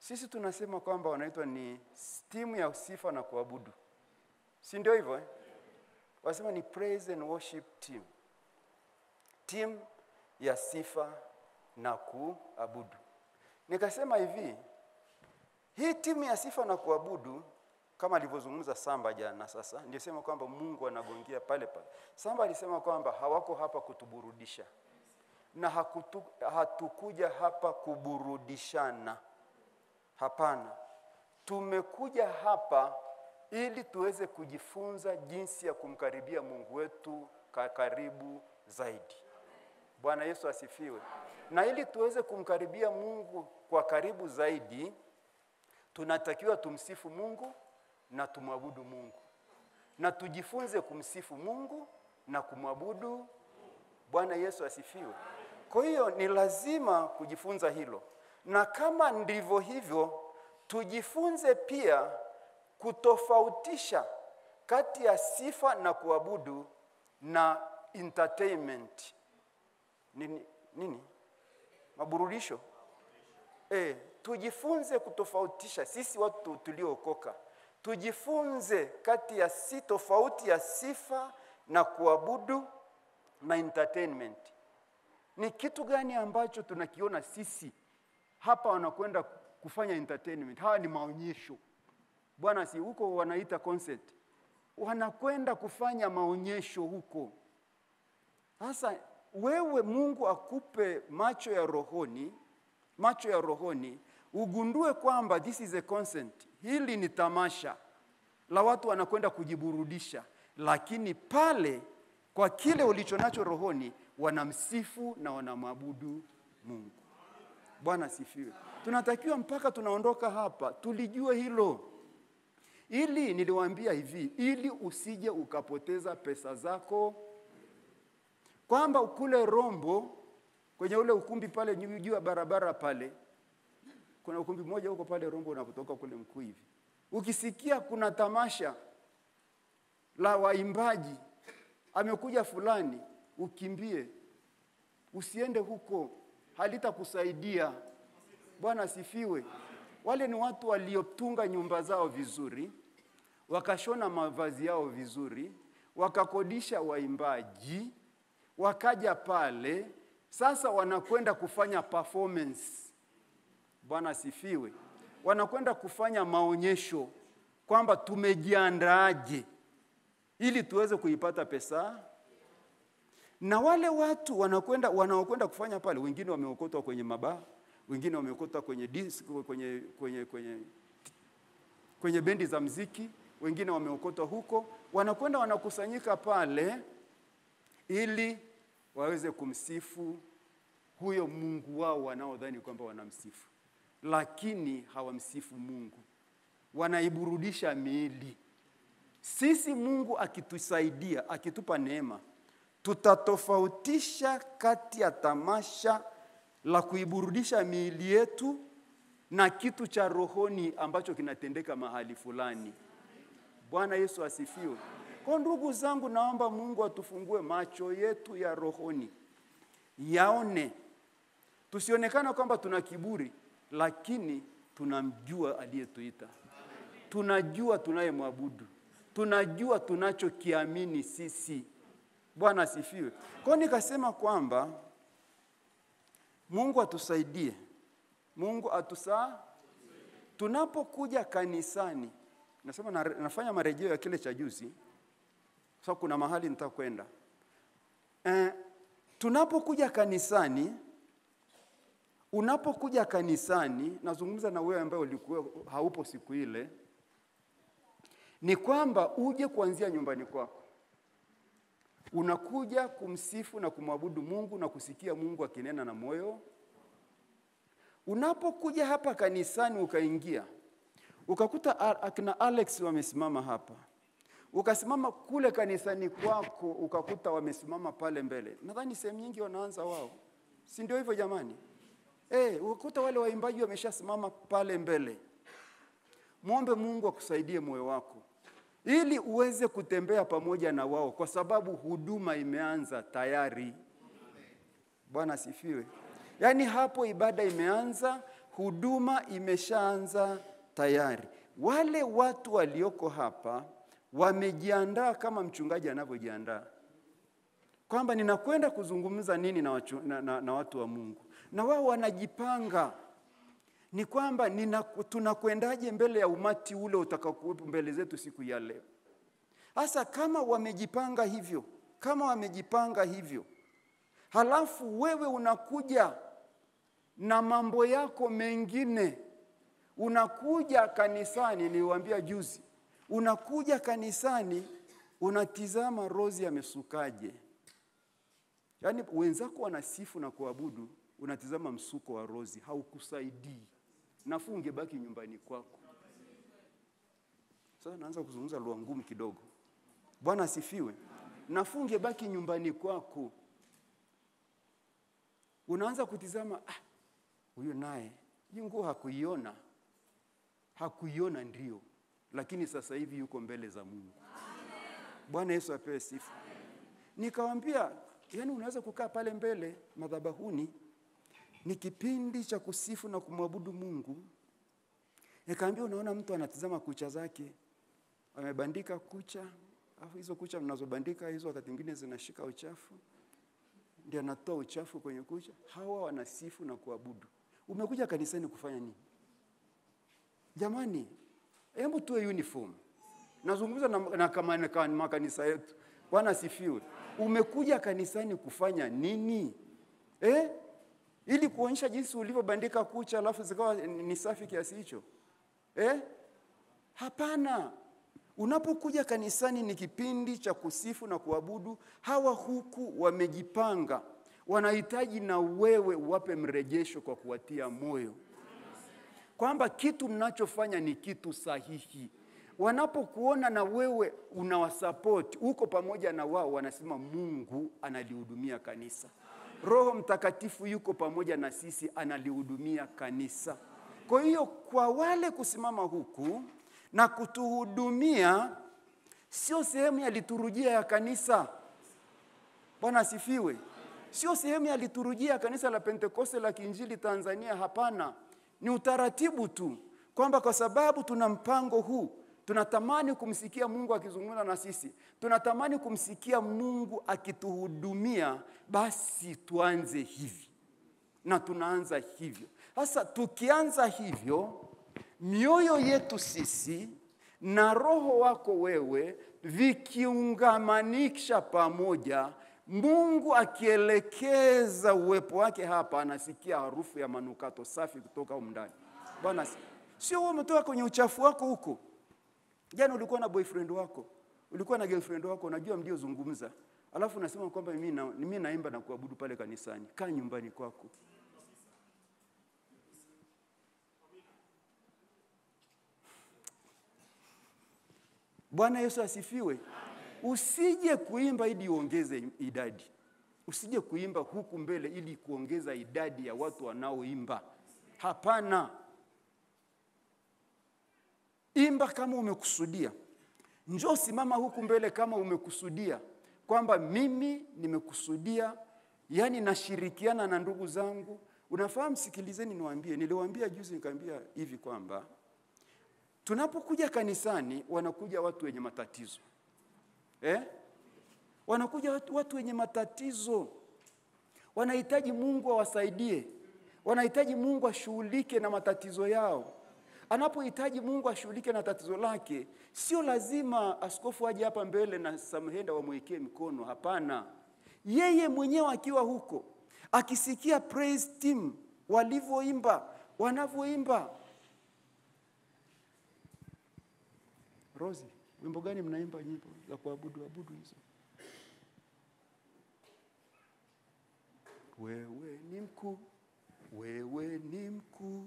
Sisi tunasema kwamba wanaitwa ni timu ya sifa na kuabudu. Si ndio hivyo eh? Wasema ni praise and worship team. Team ya sifa na kuabudu. Nikasema hivi, hii timu ya sifa na kuabudu kama alivyozungumza Samba jana, sasa ndio sema kwamba Mungu anagongia pale pale. Samba alisema kwamba hawako hapa kutuburudisha. Na hatukuja hapa kuburudishana. Hapana. Tumekuja hapa ili tuweze kujifunza jinsi ya kumkaribia Mungu wetu karibu zaidi. Bwana Yesu asifiwe. Na ili tuweze kumkaribia Mungu kwa karibu zaidi, tunatakiwa tumsifu Mungu na tumwabudu Mungu. Na tujifunze kumsifu Mungu na kumwabudu. Bwana Yesu asifiwe. Kwa hiyo ni lazima kujifunza hilo. Na kama ndivyo hivyo, tujifunze pia kutofautisha kati ya sifa na kuabudu na entertainment. Nini? Maburudisho. Tujifunze kutofautisha sisi watu tuliookoka. Tujifunze kati ya tofauti ya sifa na kuabudu na entertainment. Ni kitu gani ambacho tunakiona sisi hapa wanakwenda kufanya entertainment? Hawa ni maonyesho. Bwana, si huko wanaita concert. Wanakwenda kufanya maonyesho huko. Sasa wewe Mungu akupe macho ya rohoni, ugundue kwamba this is a concert. Hili ni tamasha la watu wanakwenda kujiburudisha, lakini pale kwa kile ulichonacho rohoni wanamsifu na wanamwabudu Mungu. Bwana sifiwe. Tunatakiwa mpaka tunaondoka hapa tulijue hilo. Ili niliwaambia hivi, ili usije ukapoteza pesa zako, kwamba ukule Rombo kwenye ule ukumbi pale juu ya barabara pale. Kuna ukumbi mmoja huko pale Rombo unapotoka kule Mkuu hivi. Ukisikia kuna tamasha la waimbaji, amekuja fulani, ukimbie. Usiende huko, halitakusaidia. Bwana sifiwe. Wale ni watu waliotunga nyumba zao vizuri, wakashona mavazi yao vizuri, wakakodisha waimbaji, wakaja pale, sasa wanakwenda kufanya performance. Bwana sifiwe. Wanakwenda kufanya maonyesho kwamba tumejiandaaje ili tuweze kuipata pesa. Na wale watu wanaokwenda kufanya pale, wengine wameokotwa kwenye mabaa, wengine wameokotwa kwenye disc, kwenye bendi za muziki, wengine wameokotwa huko, wanakwenda wanakusanyika pale ili waweze kumsifu huyo Mungu wao wanaodhani kwamba wanamsifu, lakini hawamsifu Mungu. Wanaiburudisha miili. Sisi Mungu akitusaidia, akitupa neema, tutatofautisha kati ya tamasha la kuiburudisha miili yetu na kitu cha rohoni ambacho kinatendeka mahali fulani. Bwana Yesu asifiwe. Kwa ndugu zangu, naomba Mungu atufungue macho yetu ya rohoni, yaone. Tusionekana kwamba tuna kiburi, lakini tunamjua aliyetuita. Tunajua tunayemwabudu. Tunajua tunachokiamini sisi. Bwana asifiwe. Kwa nikasema kwamba Mungu atusaidie. Mungu tunapokuja kanisani. Nasema nafanya marejeo ya kile cha juzi. Sasa kuna mahali nitakwenda. Tunapokuja kanisani, unapokuja kanisani, nazungumza na wewe ambaye ulikuwa haupo siku ile, ni kwamba uje kuanzia nyumbani kwako. Unakuja kumsifu na kumwabudu Mungu na kusikia Mungu akinena na moyo. Unapokuja hapa kanisani ukaingia, ukakuta akina Alex wamesimama hapa. Ukasimama kule kanisani kwako, ukakuta wamesimama pale mbele. Nadhani sehemu nyingi wanaanza wao. Si ndio hivyo jamani? Ukakuta wale waimbaji wameshasimama pale mbele. Muombe Mungu akusaidie moyo wako, ili uweze kutembea pamoja na wao, kwa sababu huduma imeanza tayari. Bwana sifiwe. Yaani hapo ibada imeanza, huduma imeshaanza tayari. Wale watu walioko hapa wamejiandaa kama mchungaji anavyojiandaa, kwamba ninakwenda kuzungumza nini na watu wa Mungu, na wao wanajipanga ni kwamba tunakwendaje mbele ya umati ule utakaokuwepo mbele zetu siku ya leo. Hasa kama wamejipanga hivyo, halafu wewe unakuja na mambo yako mengine, unakuja kanisani, niliwaambia juzi, unakuja kanisani unatizama Rozi amesukaje. Yaani wenzako wanasifu na kuabudu, unatizama msuko wa Rozi, haukusaidii. Nafuu ungebaki nyumbani kwako. Sasa naanza kuzungumza lugha ngumu kidogo. Bwana asifiwe. Nafuu ungebaki nyumbani kwako. Unaanza kutizama, huyo naye nguo hakuiona ndio, lakini sasa hivi yuko mbele za Mungu. Bwana Yesu apewe sifa. Nikamwambia, yani unaweza kukaa pale mbele madhabahuni, ni kipindi cha kusifu na kumwabudu Mungu. Nikamwambia, unaona mtu anatizama kucha zake, amebandika kucha, afu hizo kucha mnazobandika hizo wakati mwingine zinashika uchafu, ndio anatoa uchafu kwenye kucha. Hawa wanasifu na kuabudu. Umekuja kanisani kufanya nini? Jamani, hebu tuwe uniform. Nazungumza na kama makanisa yetu. Bwana asifiwe. Umekuja kanisani kufanya nini? Ili kuonyesha jinsi ulivyobandika kucha alafu zikawa ni safi kiasi hicho? Hapana. Unapokuja kanisani ni kipindi cha kusifu na kuabudu. Hawa huku wamejipanga. Wanahitaji na wewe uwape mrejesho kwa kuwatia moyo, kwamba kitu mnachofanya ni kitu sahihi. Wanapokuona na wewe unawasupport, uko pamoja na wao, wanasema Mungu analihudumia kanisa. Roho Mtakatifu yuko pamoja na sisi, analihudumia kanisa. Kwa hiyo kwa wale kusimama huku na kutuhudumia, sio sehemu ya liturujia ya kanisa. Bwana asifiwe. Sio sehemu ya liturujia ya kanisa la Pentekoste la Kiinjili Tanzania, hapana. Ni utaratibu tu, kwamba kwa sababu tuna mpango huu, tunatamani kumsikia Mungu akizungumza na sisi, tunatamani kumsikia Mungu akituhudumia, basi tuanze hivi. Na tunaanza hivyo. Sasa tukianza hivyo, mioyo yetu sisi na roho wako wewe vikiungamanisha pamoja, Mungu akielekeza uwepo wake hapa, anasikia harufu ya manukato safi kutoka huko ndani. Bwana, sio wewe umetoka kwenye uchafu wako huko. Jana ulikuwa na boyfriend wako, ulikuwa na girlfriend wako, unajua mdio zungumza. Alafu unasema kwamba mimi naimba na kuabudu pale kanisani. Kaa nyumbani kwako. Bwana Yesu asifiwe. Usije kuimba ili uongeze idadi. Usije kuimba huku mbele ili kuongeza idadi ya watu wanaoimba. Hapana. Imba kama umekusudia. Njoo simama huku mbele kama umekusudia, kwamba mimi nimekusudia, yani nashirikiana na ndugu zangu. Unafahamu, sikilizeni niwaambie, niliwaambia juzi nikamwambia hivi kwamba tunapokuja kanisani wanakuja watu wenye matatizo. Wanakuja watu wenye matatizo. Wanahitaji Mungu awasaidie. Wanahitaji Mungu ashughulike na matatizo yao. Anapohitaji Mungu ashughulike na tatizo lake, sio lazima askofu aje hapa mbele na samhenda wamwekee mkono, hapana. Yeye mwenyewe akiwa huko, akisikia praise team walivyoimba, wanavyoimba. Rozi, wimbo gani mnaimba nyimbo za kuabudu hizo? Wewe ni mkuu, wewe ni mkuu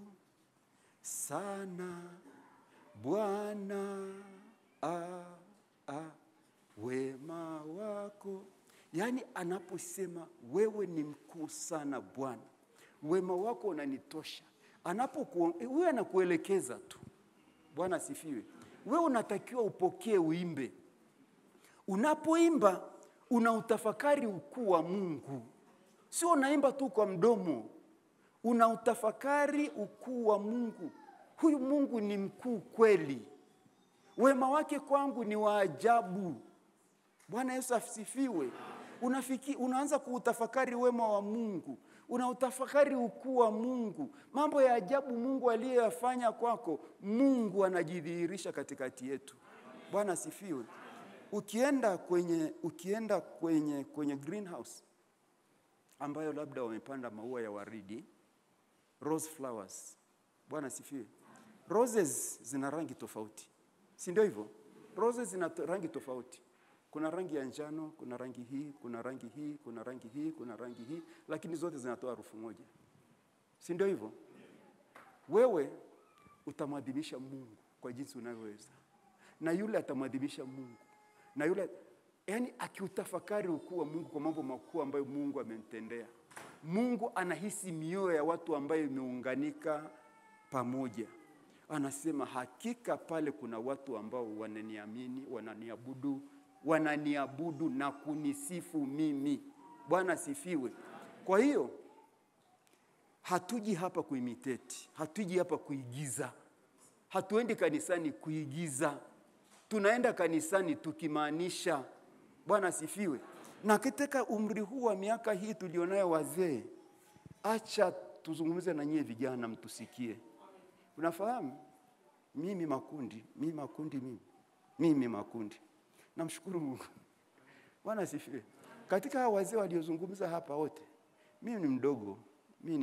sana Bwana, wema wako. Yani anaposema wewe ni mkuu sana Bwana, wema wako unanitosha, wewe anakuelekeza tu. Bwana asifiwe. Wewe unatakiwa upokee uimbe. Unapoimba unautafakari ukuu wa Mungu. Sio unaimba tu kwa mdomo. unautafakari ukuu wa Mungu. Huyu Mungu ni mkuu kweli. Wema wake kwangu ni wa ajabu. Bwana Yesu asifiwe. Unaanza kuutafakari wema wa Mungu. Unautafakari ukuu wa Mungu. Mambo ya ajabu Mungu aliyofanya kwako, Mungu anajidhihirisha katikati yetu. Bwana asifiwe. Ukienda kwenye greenhouse ambayo labda wamepanda maua ya waridi, rose flowers. Bwana asifiwe. Roses zina rangi tofauti. Si ndio hivyo? Roses zina rangi tofauti. Kuna rangi ya njano, kuna rangi hii, kuna rangi hii, kuna rangi hii, kuna rangi hii, lakini zote zinatoa harufu moja. Si ndio hivyo? Wewe utamwadhimisha Mungu kwa jinsi unavyoweza. Na yule atamwadhimisha Mungu. Na yule, yani akiutafakari ukuu wa Mungu kwa mambo makuu ambayo Mungu amemtendea. Mungu anahisi mioyo ya watu ambayo imeunganika pamoja. Anasema hakika pale kuna watu ambao wananiamini, wananiabudu na kunisifu mimi. Bwana asifiwe. Kwa hiyo hatuji hapa kuimitate, hatuji hapa kuigiza. Hatuendi kanisani kuigiza. Tunaenda kanisani tukimaanisha. Bwana asifiwe. Na katika umri huu wa miaka hii tulionayo wazee, acha tuzungumze na nyie vijana mtusikie. Unafahamu? Mimi makundi. Namshukuru Mungu. Bwana asifiwe. Katika hao wazee waliozungumza hapa wote, mimi ni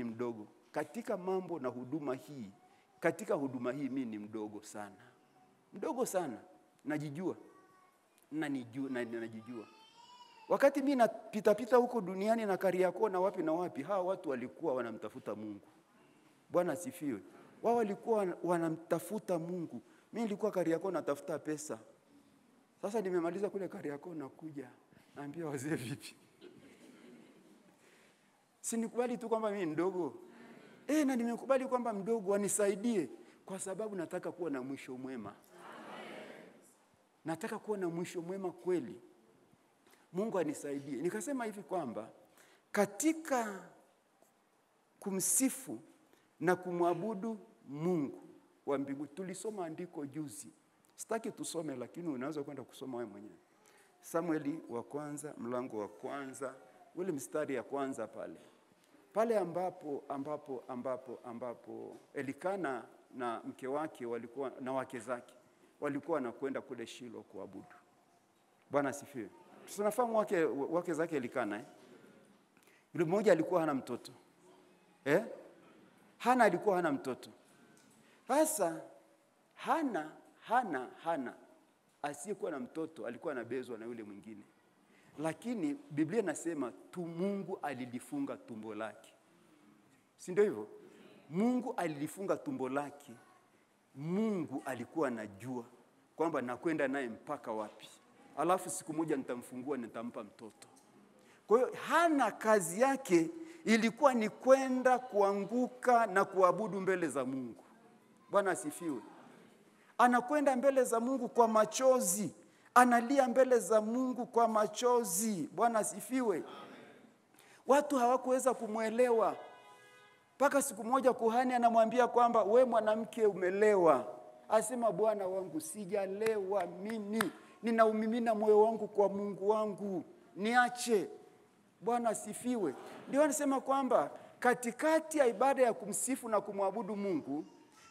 mdogo. Katika mambo na huduma hii, mimi ni mdogo sana. Najijua. Wakati mimi napita huko duniani na Kariakoo na wapi, hawa watu walikuwa wanamtafuta Mungu. Bwana asifiwe. Wao walikuwa wanamtafuta Mungu. Mimi nilikuwa Kariakoo natafuta pesa. Sasa nimemaliza kule Kariakoo nakuja. Naambia wazee vipi? Sinikubali tu kwamba mimi mdogo. Na nimekubali kwamba mdogo wanisaidie kwa sababu nataka kuwa na mwisho mwema. Nataka kuwa na mwisho mwema kweli. Mungu anisaidie. Nikasema hivi kwamba katika kumsifu na kumwabudu Mungu wa mbingu, tulisoma andiko juzi. Sitaki tusome lakini unaweza kwenda kusoma wewe mwenyewe. Samueli wa kwanza, mlango wa kwanza, ule mstari ya kwanza pale. Pale ambapo Elikana na mke wake walikuwa na wake zake walikuwa wanakwenda kule Shilo kuabudu. Bwana asifiwe. Tunafahamu wake zake Elikana. Yule mmoja alikuwa hana mtoto. Hana alikuwa hana mtoto. Sasa Hana asiyekuwa na mtoto alikuwa anabezwa na yule mwingine. Lakini Biblia inasema Mungu alilifunga tumbo lake. Si ndio hivyo? Mungu alilifunga tumbo lake. Mungu alikuwa anajua kwamba nakwenda naye mpaka wapi. Alafu siku moja nitamfungua, nitampa mtoto. Kwa hiyo Hana kazi yake ilikuwa ni kwenda kuanguka na kuabudu mbele za Mungu. Bwana asifiwe. Anakwenda mbele za Mungu kwa machozi. Analia mbele za Mungu kwa machozi. Bwana asifiwe. Watu hawakuweza kumuelewa. Mpaka siku moja kuhani anamwambia kwamba we mwanamke umelewa. Asema Bwana wangu sijalewa mimi. Ninaumimina moyo wangu kwa Mungu wangu. Niache. Bwana asifiwe. Ndio anasema kwamba katikati ya ibada ya kumsifu na kumwabudu Mungu,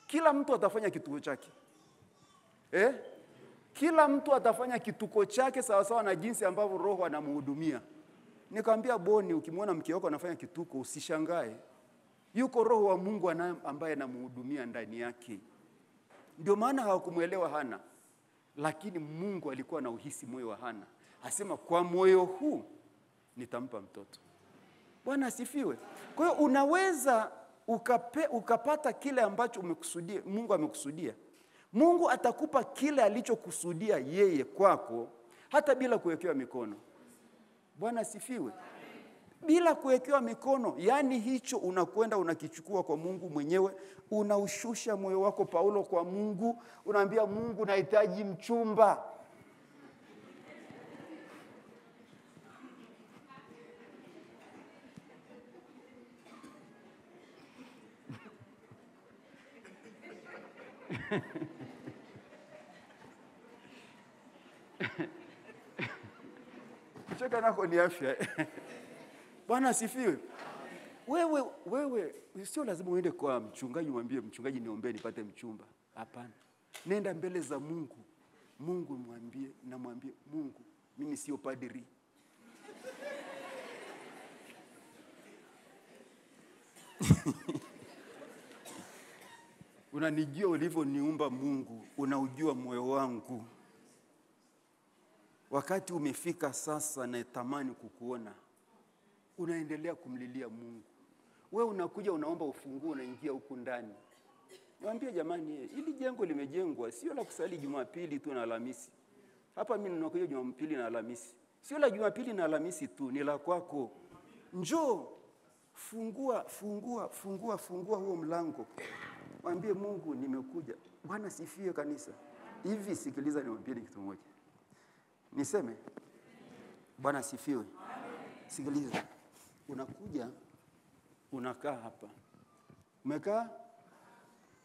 kila mtu atafanya kituko chake. Kila mtu atafanya kituko chake sawa sawa na jinsi ambavyo Roho anamhudumia. Nikamwambia Boni, ukimwona mke wako anafanya kituko usishangae. Yuko Roho wa Mungu ambaye anamhudumia ndani yake. Ndio maana hawakumuelewa Hana. Lakini Mungu alikuwa anauhisi moyo wa Hana. Asema kwa moyo huu nitampa mtoto. Bwana asifiwe. Kwa hiyo unaweza ukapata kile ambacho umekusudia, Mungu amekusudia. Mungu atakupa kile alichokusudia yeye kwako hata bila kuwekewa mikono. Bwana asifiwe. Bila kuwekewa mikono, yani hicho unakwenda unakichukua kwa Mungu mwenyewe, unaushusha moyo wako Paulo kwa Mungu, unaambia Mungu nahitaji mchumba. Kucheka nako ni afya. Bwana asifiwe. Wewe sio lazima uende kwa mchungaji mwambie mchungaji niombee nipate mchumba. Hapana. Nenda mbele za Mungu. Mungu mwambie Mungu, mimi sio padri. Unanijua ulivyoniumba Mungu, unaujua moyo wangu. Wakati umefika sasa na tamani kukuona, unaendelea kumlilia Mungu. Wewe unakuja unaomba ufunguo, unaingia huku ndani. Niwaambie jamani, hili jengo limejengwa sio la kusali Jumapili tu na Alhamisi. Hapa mimi ninakuja Jumapili na Alhamisi. Sio la Jumapili na Alhamisi tu, ni la kwako. Njoo, fungua huo mlango. Mwambie Mungu nimekuja. Bwana sifiwe kanisa. Hivi sikiliza niwaambie kitu moja. Niseme Bwana sifiwe. Sikiliza. Unakuja unakaa hapa. Umekaa?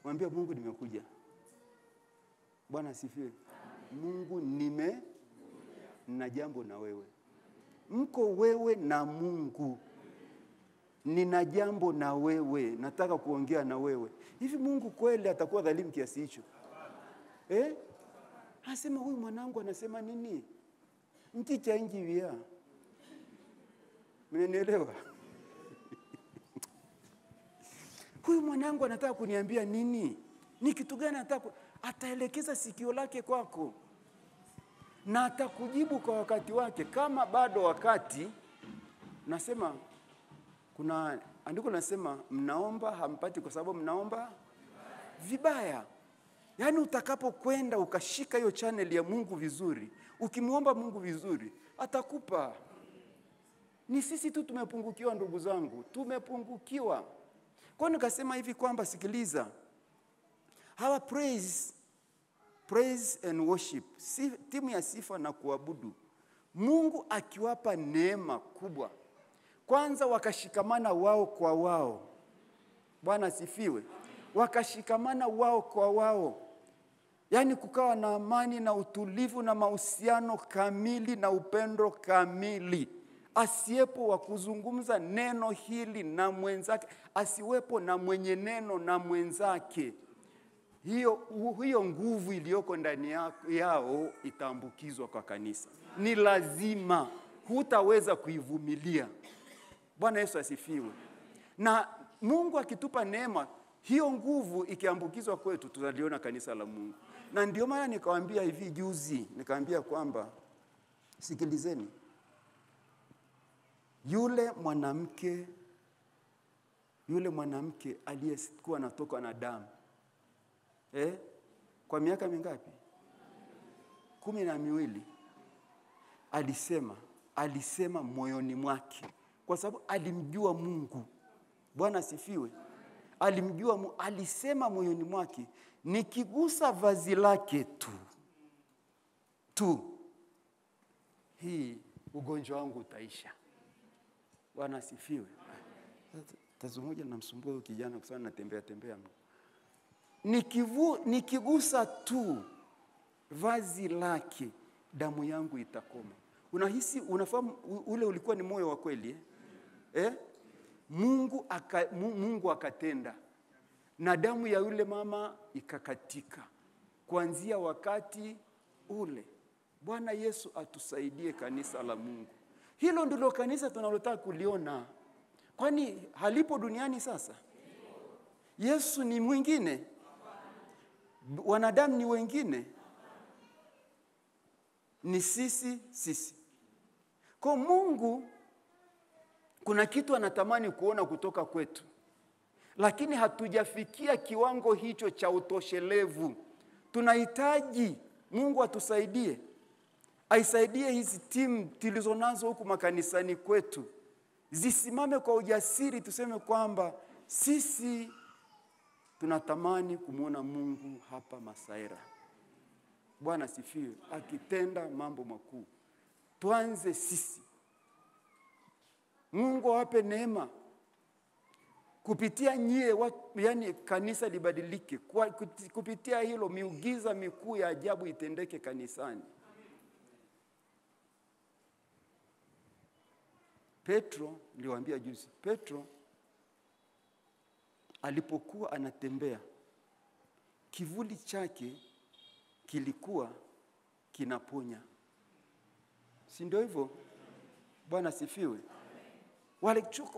Mwambie Mungu nimekuja. Bwana sifiwe. Mungu nina jambo na wewe. Mko wewe na Mungu. Nina jambo na wewe, nataka kuongea na wewe. Hivi Mungu kweli atakuwa dhalimu kiasi hicho? Anasema huyu mwanangu anasema nini? Mticha inji vya. Mnanielewa? Huyu mwanangu anataka kuniambia nini? Ni kitu gani anataka? Ataelekeza sikio lake kwako. Na atakujibu kwa wakati wake. Kama bado wakati, nasema kuna andiko linasema mnaomba hampati kwa sababu mnaomba vibaya. Yaani utakapokwenda ukashika hiyo channel ya Mungu vizuri, ukimuomba Mungu vizuri, atakupa. Ni sisi tu tumepungukiwa ndugu zangu, tumepungukiwa. Kwa nini nikasema hivi kwamba sikiliza. Hawa praise and worship, timu ya sifa na kuabudu. Mungu akiwapa neema kubwa. Kwanza wakashikamana wao kwa wao. Bwana sifiwe. Wakashikamana wao kwa wao. Yaani kukawa na amani na utulivu na mahusiano kamili na upendo kamili. Asiwepo wa kuzungumza neno hili na mwenzake, asiwepo na mwenye neno na mwenzake. Hiyo nguvu iliyoko ndani yao itaambukizwa kwa kanisa. Ni lazima, hutaweza kuivumilia. Bwana Yesu asifiwe. Na Mungu akitupa neema, hiyo nguvu ikiambukizwa kwetu, tutaliona kanisa la Mungu. Na ndio maana nikawaambia hivi juzi, nikaambia kwamba sikilizeni. Yule mwanamke aliyekuwa anatoka na damu. Kwa miaka mingapi? 12. Alisema moyoni mwake. Kwa sababu alimjua Mungu. Bwana sifiwe. Alimjua Mungu, alisema moyoni mwake, nikigusa vazi lake tu hii ugonjwa wangu utaisha. Bwana sifiwe. Tazungumza na msumbua huyo kijana kwa sababu natembea. Nikigusa tu vazi lake, damu yangu itakoma. Unahisi, unafahamu ule ulikuwa ni moyo wa kweli Mungu akatenda. Na damu ya yule mama ikakatika. Kuanzia wakati ule. Bwana Yesu atusaidie kanisa la Mungu. Hilo ndilo kanisa tunalotaka kuliona. Kwani halipo duniani sasa? Yesu ni mwingine? Wanadamu ni wengine? Ni sisi. Kwa Mungu kuna kitu anatamani kuona kutoka kwetu. Lakini hatujafikia kiwango hicho cha utoshelevu. Tunahitaji Mungu atusaidie. Aisaidie hizi timu tulizonazo huku makanisani kwetu. Zisimame kwa ujasiri tuseme kwamba sisi tunatamani kumuona Mungu hapa Masaira. Bwana sifiwe, akitenda mambo makuu. Tuanze sisi. Mungu awape neema kupitia nyie yani kanisa libadilike, kupitia hilo miujiza mikuu ya ajabu itendeke kanisani. Petro, niliwaambia juzi, Petro alipokuwa anatembea, kivuli chake kilikuwa kinaponya. Si ndio hivyo? Bwana sifiwe.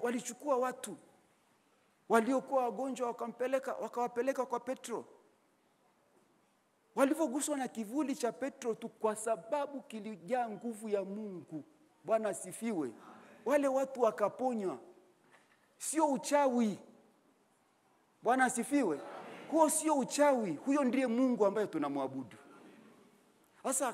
Walichukua watu waliokuwa wagonjwa wakawapeleka kwa Petro. Walivyoguswa na kivuli cha Petro tu, kwa sababu kilijaa nguvu ya Mungu. Bwana sifiwe. Wale watu wakaponywa. Sio uchawi. Bwana asifiwe. Huo sio uchawi, huyo ndiye Mungu ambaye tunamwabudu. Sasa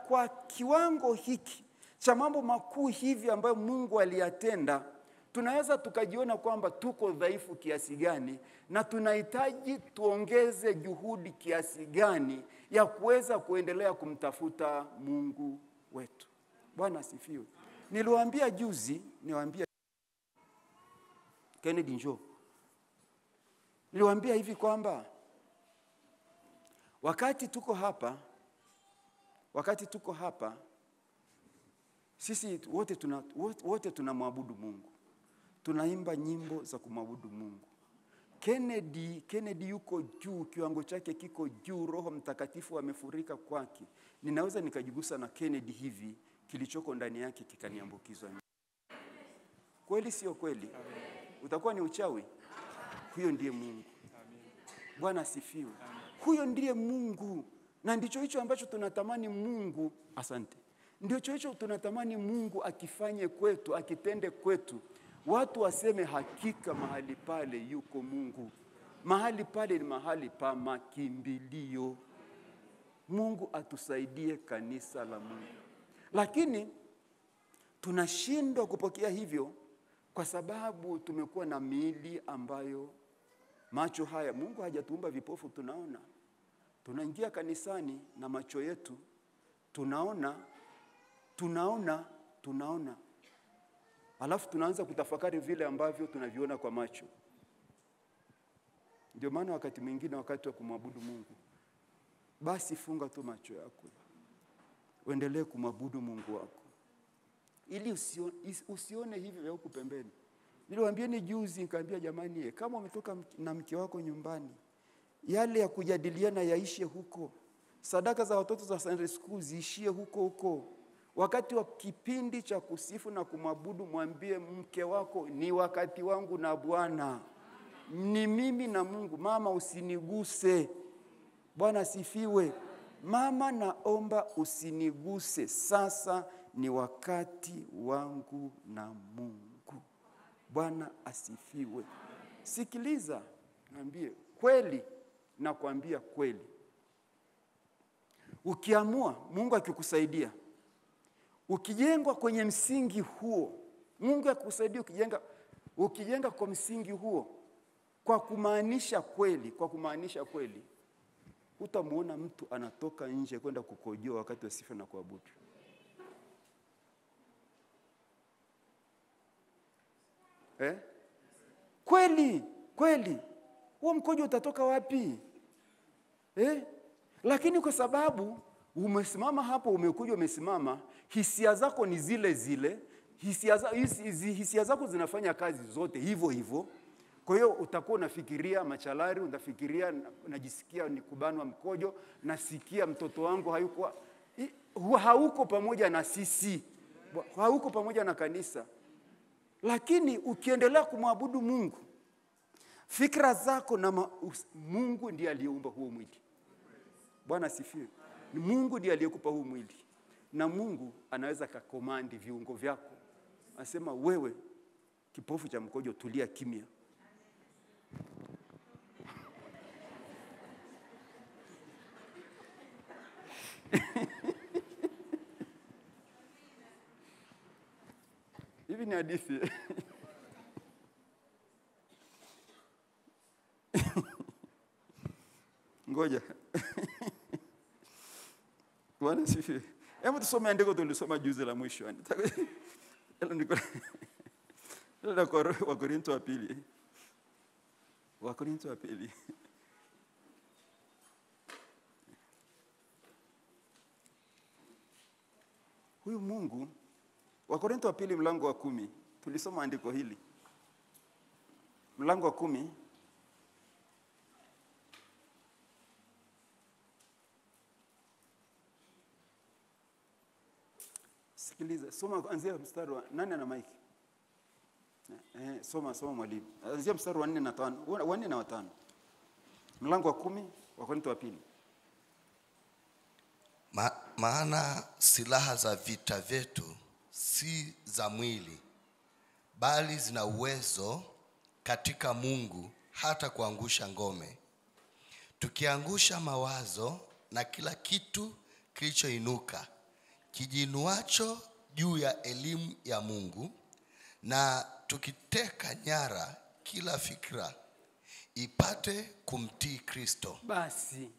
kwa kiwango hiki cha mambo makuu hivi ambayo Mungu aliyatenda, tunaweza tukajiona kwamba tuko dhaifu kiasi gani na tunahitaji tuongeze juhudi kiasi gani ya kuweza kuendelea kumtafuta Mungu wetu. Bwana asifiwe. Niliwaambia juzi, Kennedy njoo. Niliwaambia hivi kwamba wakati tuko hapa sisi wote tunamwabudu Mungu. Tunaimba nyimbo za kumwabudu Mungu. Kennedy yuko juu, kiwango chake kiko juu, Roho Mtakatifu amefurika kwake. Ninaweza nikajigusa na Kennedy hivi, kilichoko ndani yake kikaniambukizwa. Kweli sio kweli? Utakuwa ni uchawi? Huyo ndiye Mungu. Bwana asifiwe. Huyo ndiye Mungu. Na ndicho hicho ambacho tunatamani Mungu, asante. Ndicho hicho tunatamani Mungu akifanye kwetu, akitende kwetu. Watu waseme hakika mahali pale yuko Mungu. Mahali pale ni mahali pa makimbilio. Mungu atusaidie kanisa la Mungu. Lakini tunashindwa kupokea hivyo kwa sababu tumekuwa na miili ambayo macho haya, Mungu hajatuumba vipofu, tunaona. Tunaingia kanisani na macho yetu, tunaona. Alafu tunaanza kutafakari vile ambavyo tunaviona kwa macho. Ndio maana wakati mwingine, wakati wa kumwabudu Mungu, basi funga tu macho yako, uendelee kumwabudu Mungu wako, ili usione hivyo vya huku pembeni. Niliwaambieni juzi, nikaambia jamani, kama umetoka na mke wako nyumbani, yale ya kujadiliana yaishe huko. Sadaka za watoto za Sunday school ziishie huko. Wakati wa kipindi cha kusifu na kumwabudu, mwambie mke wako, ni wakati wangu na Bwana. Ni mimi na Mungu. Mama, usiniguse. Bwana asifiwe. Mama, naomba usiniguse. Sasa ni wakati wangu na Mungu. Bwana asifiwe. Sikiliza, naambie kweli, nakwambia kweli. Ukiamua, Mungu akikusaidia, ukijengwa kwenye msingi huo, Mungu akikusaidia ukijenga kwa msingi huo, kwa kumaanisha kweli, utamuona mtu anatoka nje kwenda kukojoa wakati wa sifa na kuabudu. Kweli. Huo mkojo utatoka wapi? Lakini kwa sababu umesimama hapo, umekuja umesimama, hisia zako ni zile. Hisia zako zinafanya kazi zote hivyo. Kwa hiyo utakuwa unafikiria machalari, unafikiria najisikia ni kubanwa mkojo, nasikia mtoto wangu hauko pamoja na sisi. Hauko pamoja na kanisa. Lakini ukiendelea kumwabudu Mungu, fikra zako na Mungu ndiye aliyeumba huo mwili. Bwana asifiwe. Ni Mungu ndiye aliyekupa huu mwili. Na Mungu anaweza kukomandi viungo vyako. Anasema, wewe kipofu cha mkojo, tulia kimya. Hivi ni hadithi. Ngoja. Bwana sifi. Hebu tusome andiko tulisoma juzi la mwisho. Ndio Wakorintho wa pili. Wakorintho wa pili. Huyu Mungu, Wakorintho wa pili mlango wa 10. Tulisoma andiko hili. Mlango wa 10. Sikiliza, soma anzia mstari wa 8 na Mike. Soma mwalimu. Anzia mstari wa 4 na 5. Wa 4 na 5. Mlango wa 10 Wakorintho wa pili. Maana silaha za vita vyetu si za mwili, bali zina uwezo katika Mungu hata kuangusha ngome, tukiangusha mawazo na kila kitu kilichoinuka kijinuacho juu ya elimu ya Mungu, na tukiteka nyara kila fikra ipate kumtii Kristo. Basi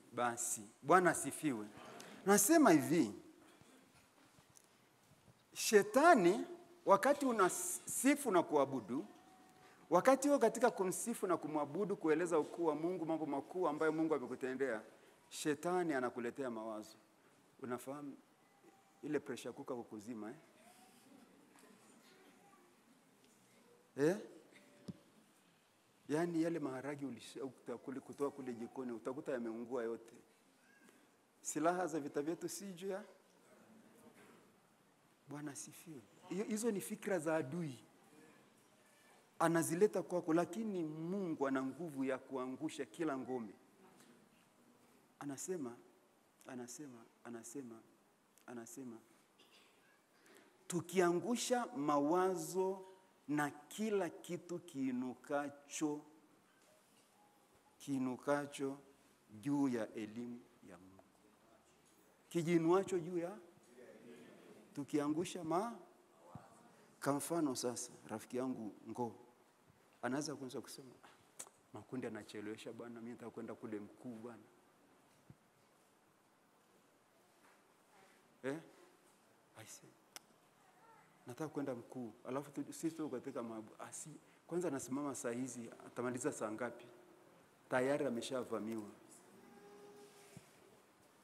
Bwana asifiwe. Nasema hivi, Shetani wakati unasifu na kuabudu, wakati huo katika kumsifu na kumwabudu, kueleza ukuu wa Mungu, mambo makuu ambayo Mungu amekutendea, Shetani anakuletea mawazo. Unafahamu ile pressure kuka kukuzima Yaani yale maharagi kutoa kule jikoni utakuta yameungua yote. Silaha za vita vyetu si juu ya Bwana asifiwe. Hizo ni fikra za adui. Anazileta kwako, lakini Mungu ana nguvu ya kuangusha kila ngome. Anasema tukiangusha mawazo na kila kitu kiinukacho juu ya elimu ya Mungu. Kijinuacho juu ya tukiangusha Kwa mfano sasa, rafiki yangu anaweza kuanza kusema, Makundi anachelewesha bwana, mimi nataka kwenda kule mkuu bwana. Nataka kwenda mkuu. Alafu sisi tu katika kwanza nasimama saa hizi, atamaliza saa ngapi? Tayari ameshavamiwa.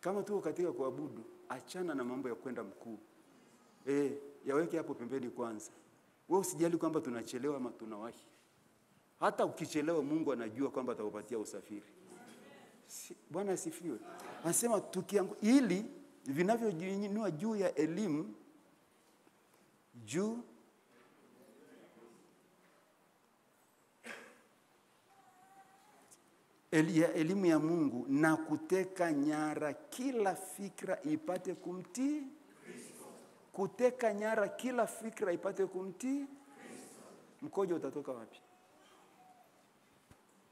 Kama tu katika kuabudu, achana na mambo ya kwenda mkuu. Yaweke hapo pembeni kwanza. Wewe usijali kwamba tunachelewa ama tunawahi. Hata ukichelewa Mungu anajua kwamba atakupatia usafiri. Bwana asifiwe. Anasema ili vinavyojiinua juu ya elimu elimu ya Mungu na kuteka nyara kila fikra ipate kumtii Kristo. Kuteka nyara kila fikra ipate kumtii Kristo. Mkojo utatoka wapi?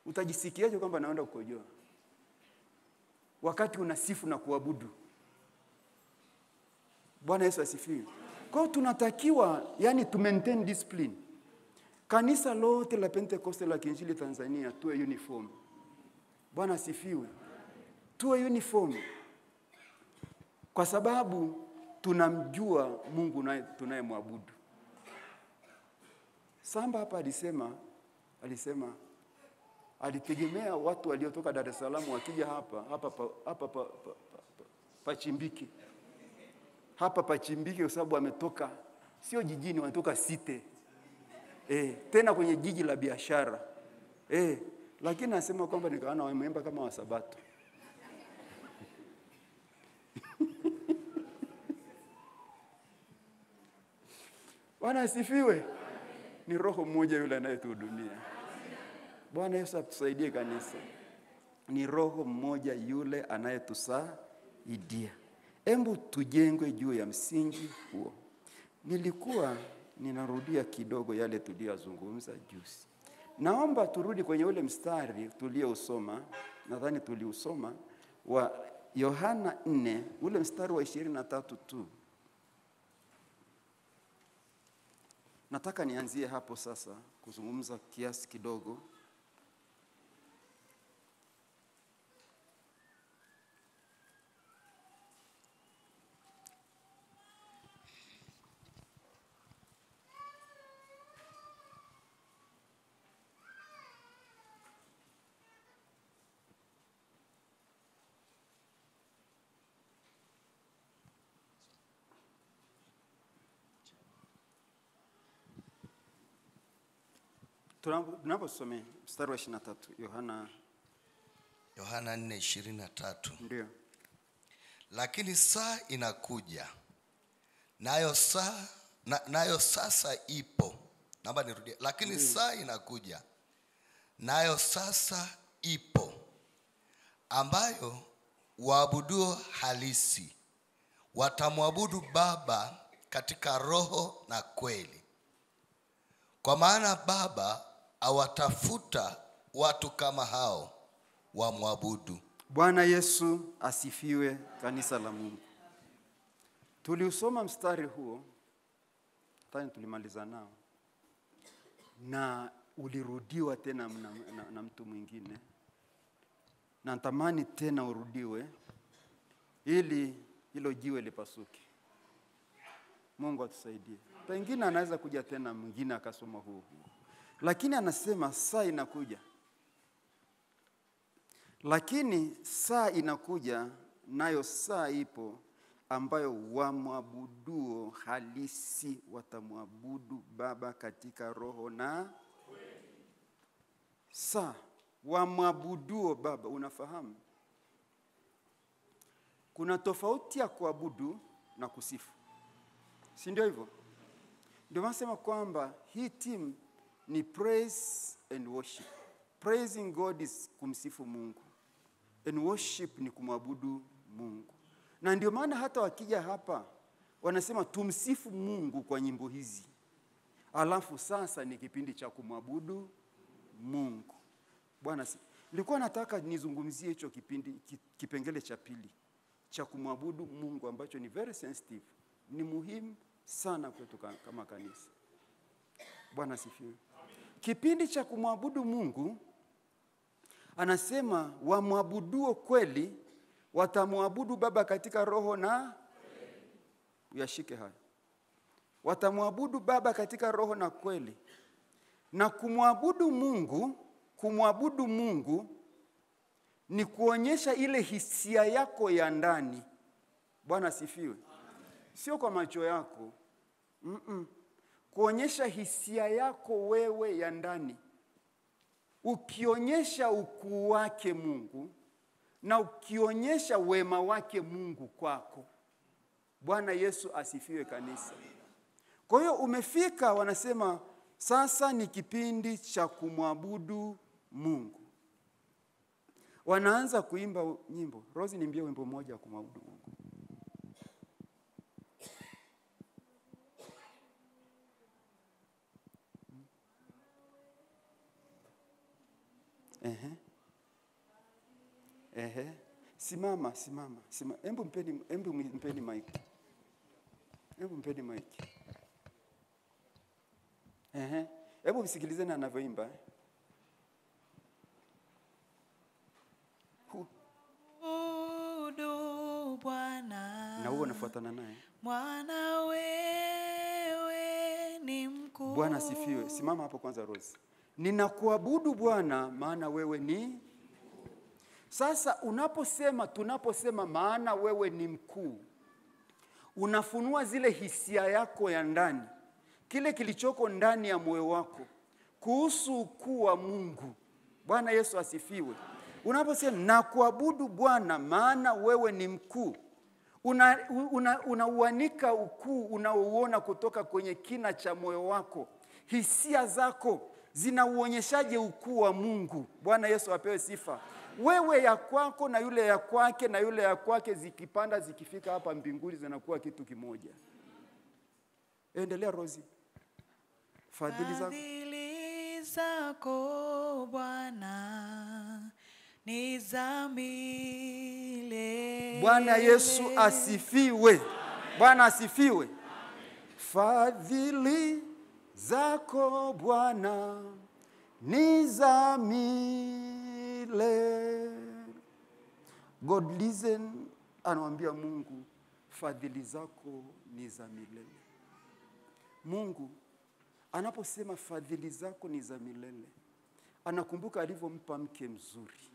Utajisikiaje kwamba naenda kukojoa wakati unasifu na kuabudu? Bwana Yesu asifiwe. Kwa hiyo tunatakiwa to maintain discipline. Kanisa lote la Pentecoste la Kiinjili Tanzania tuwe uniform. Bwana asifiwe. Tuwe uniform. Kwa sababu tunamjua Mungu tunayemwabudu. Samba hapa alisema alitegemea watu waliotoka Dar es Salaam wakija hapa pachimbiki. Hapa pachimbiki kwa sababu wametoka sio jijini, wanatoka Site. Tena kwenye jiji la biashara. Lakini nasema kwamba nikaona wameimba kama Wasabato. Bwana asifiwe. Ni Roho mmoja yule anayetuhudumia. Bwana Yesu atusaidie kanisa. Ni Roho mmoja yule anayetusaidia. Hebu tujengwe juu ya msingi huo. Nilikuwa ninarudia kidogo yale tuliyozungumza juzi. Naomba turudi kwenye ule mstari tuliosoma, nadhani tuliusoma wa Yohana 4, ule mstari wa 23 tu. Nataka nianzie hapo sasa kuzungumza kiasi kidogo. Tunaposoma mstari wa 23 Yohana 4:23. ndio. Lakini saa inakuja, nayo sasa ipo. Naomba nirudie. Lakini saa inakuja, nayo sasa ipo, ambayo waabuduo halisi watamwabudu Baba katika roho na kweli. Kwa maana Baba awatafuta watu kama hao wamwabudu. Bwana Yesu asifiwe, kanisa la Mungu. Tuliusoma mstari huo, tani tulimaliza nao, na ulirudiwa tena na mtu mwingine, na natamani tena urudiwe ili hilo jiwe lipasuke. Mungu atusaidie. Pengine anaweza kuja tena mwingine akasoma huu. Lakini anasema saa inakuja. Lakini saa inakuja, nayo saa ipo, ambayo wamwabuduo halisi watamwabudu Baba katika roho na saa. Wamwabuduo Baba, unafahamu? Kuna tofauti ya kuabudu na kusifu. Si ndio hivyo? Ndio nasema kwamba hii team ni praise and worship. Praising God is kumsifu Mungu, and worship ni kumwabudu Mungu. Na ndio maana hata wakija hapa wanasema tumsifu Mungu kwa nyimbo hizi. Alafu sasa ni kipindi cha kumwabudu Mungu. Bwana, nilikuwa nataka nizungumzie hicho kipengele cha pili cha kumwabudu Mungu, ambacho ni very sensitive. Ni muhimu sana kwetu kama kanisa. Bwana asifiwe. Kipindi cha kumwabudu Mungu, anasema wamwabuduo kweli watamwabudu Baba katika roho na uyashike haya. Watamwabudu Baba katika roho na kweli. Na kumwabudu Mungu ni kuonyesha ile hisia yako ya ndani. Bwana asifiwe. Sio kwa macho yako. Kuonyesha hisia yako wewe ya ndani. Ukionyesha ukuu wake Mungu na ukionyesha wema wake Mungu kwako. Bwana Yesu asifiwe, kanisa. Kwa hiyo umefika, wanasema sasa ni kipindi cha kumwabudu Mungu. Wanaanza kuimba nyimbo. Rosi, niimbie wimbo mmoja wa kumwabudu Mungu. Simama. Hebu mpeni mic. Hebu msikilizeni anavyoimba. Bwana, na huo unafuatana naye. Bwana wewe ni mkuu. Bwana asifiwe. Simama hapo kwanza, Rose. Ninakuabudu Bwana maana wewe ni. Sasa tunaposema maana wewe ni mkuu, unafunua zile hisia yako ya ndani, kile kilichoko ndani ya moyo wako kuhusu ukuu wa Mungu. Bwana Yesu asifiwe. Unaposema nakuabudu Bwana maana wewe ni mkuu, unauanika ukuu unaouona kutoka kwenye kina cha moyo wako. Hisia zako zinauonyeshaje ukuu wa Mungu? Bwana Yesu apewe sifa. Wewe ya kwako na yule ya kwake na yule ya kwake zikipanda zikifika hapa mbinguni zinakuwa kitu kimoja. Endelea Rosi. Fadhili zako Bwana ni za milele. Bwana Yesu asifiwe. Bwana asifiwe. Fadhili zako Bwana ni za milele. God listen, anamwambia Mungu fadhili zako ni za milele. Mungu anaposema fadhili zako ni za milele, anakumbuka alivyompa mke mzuri,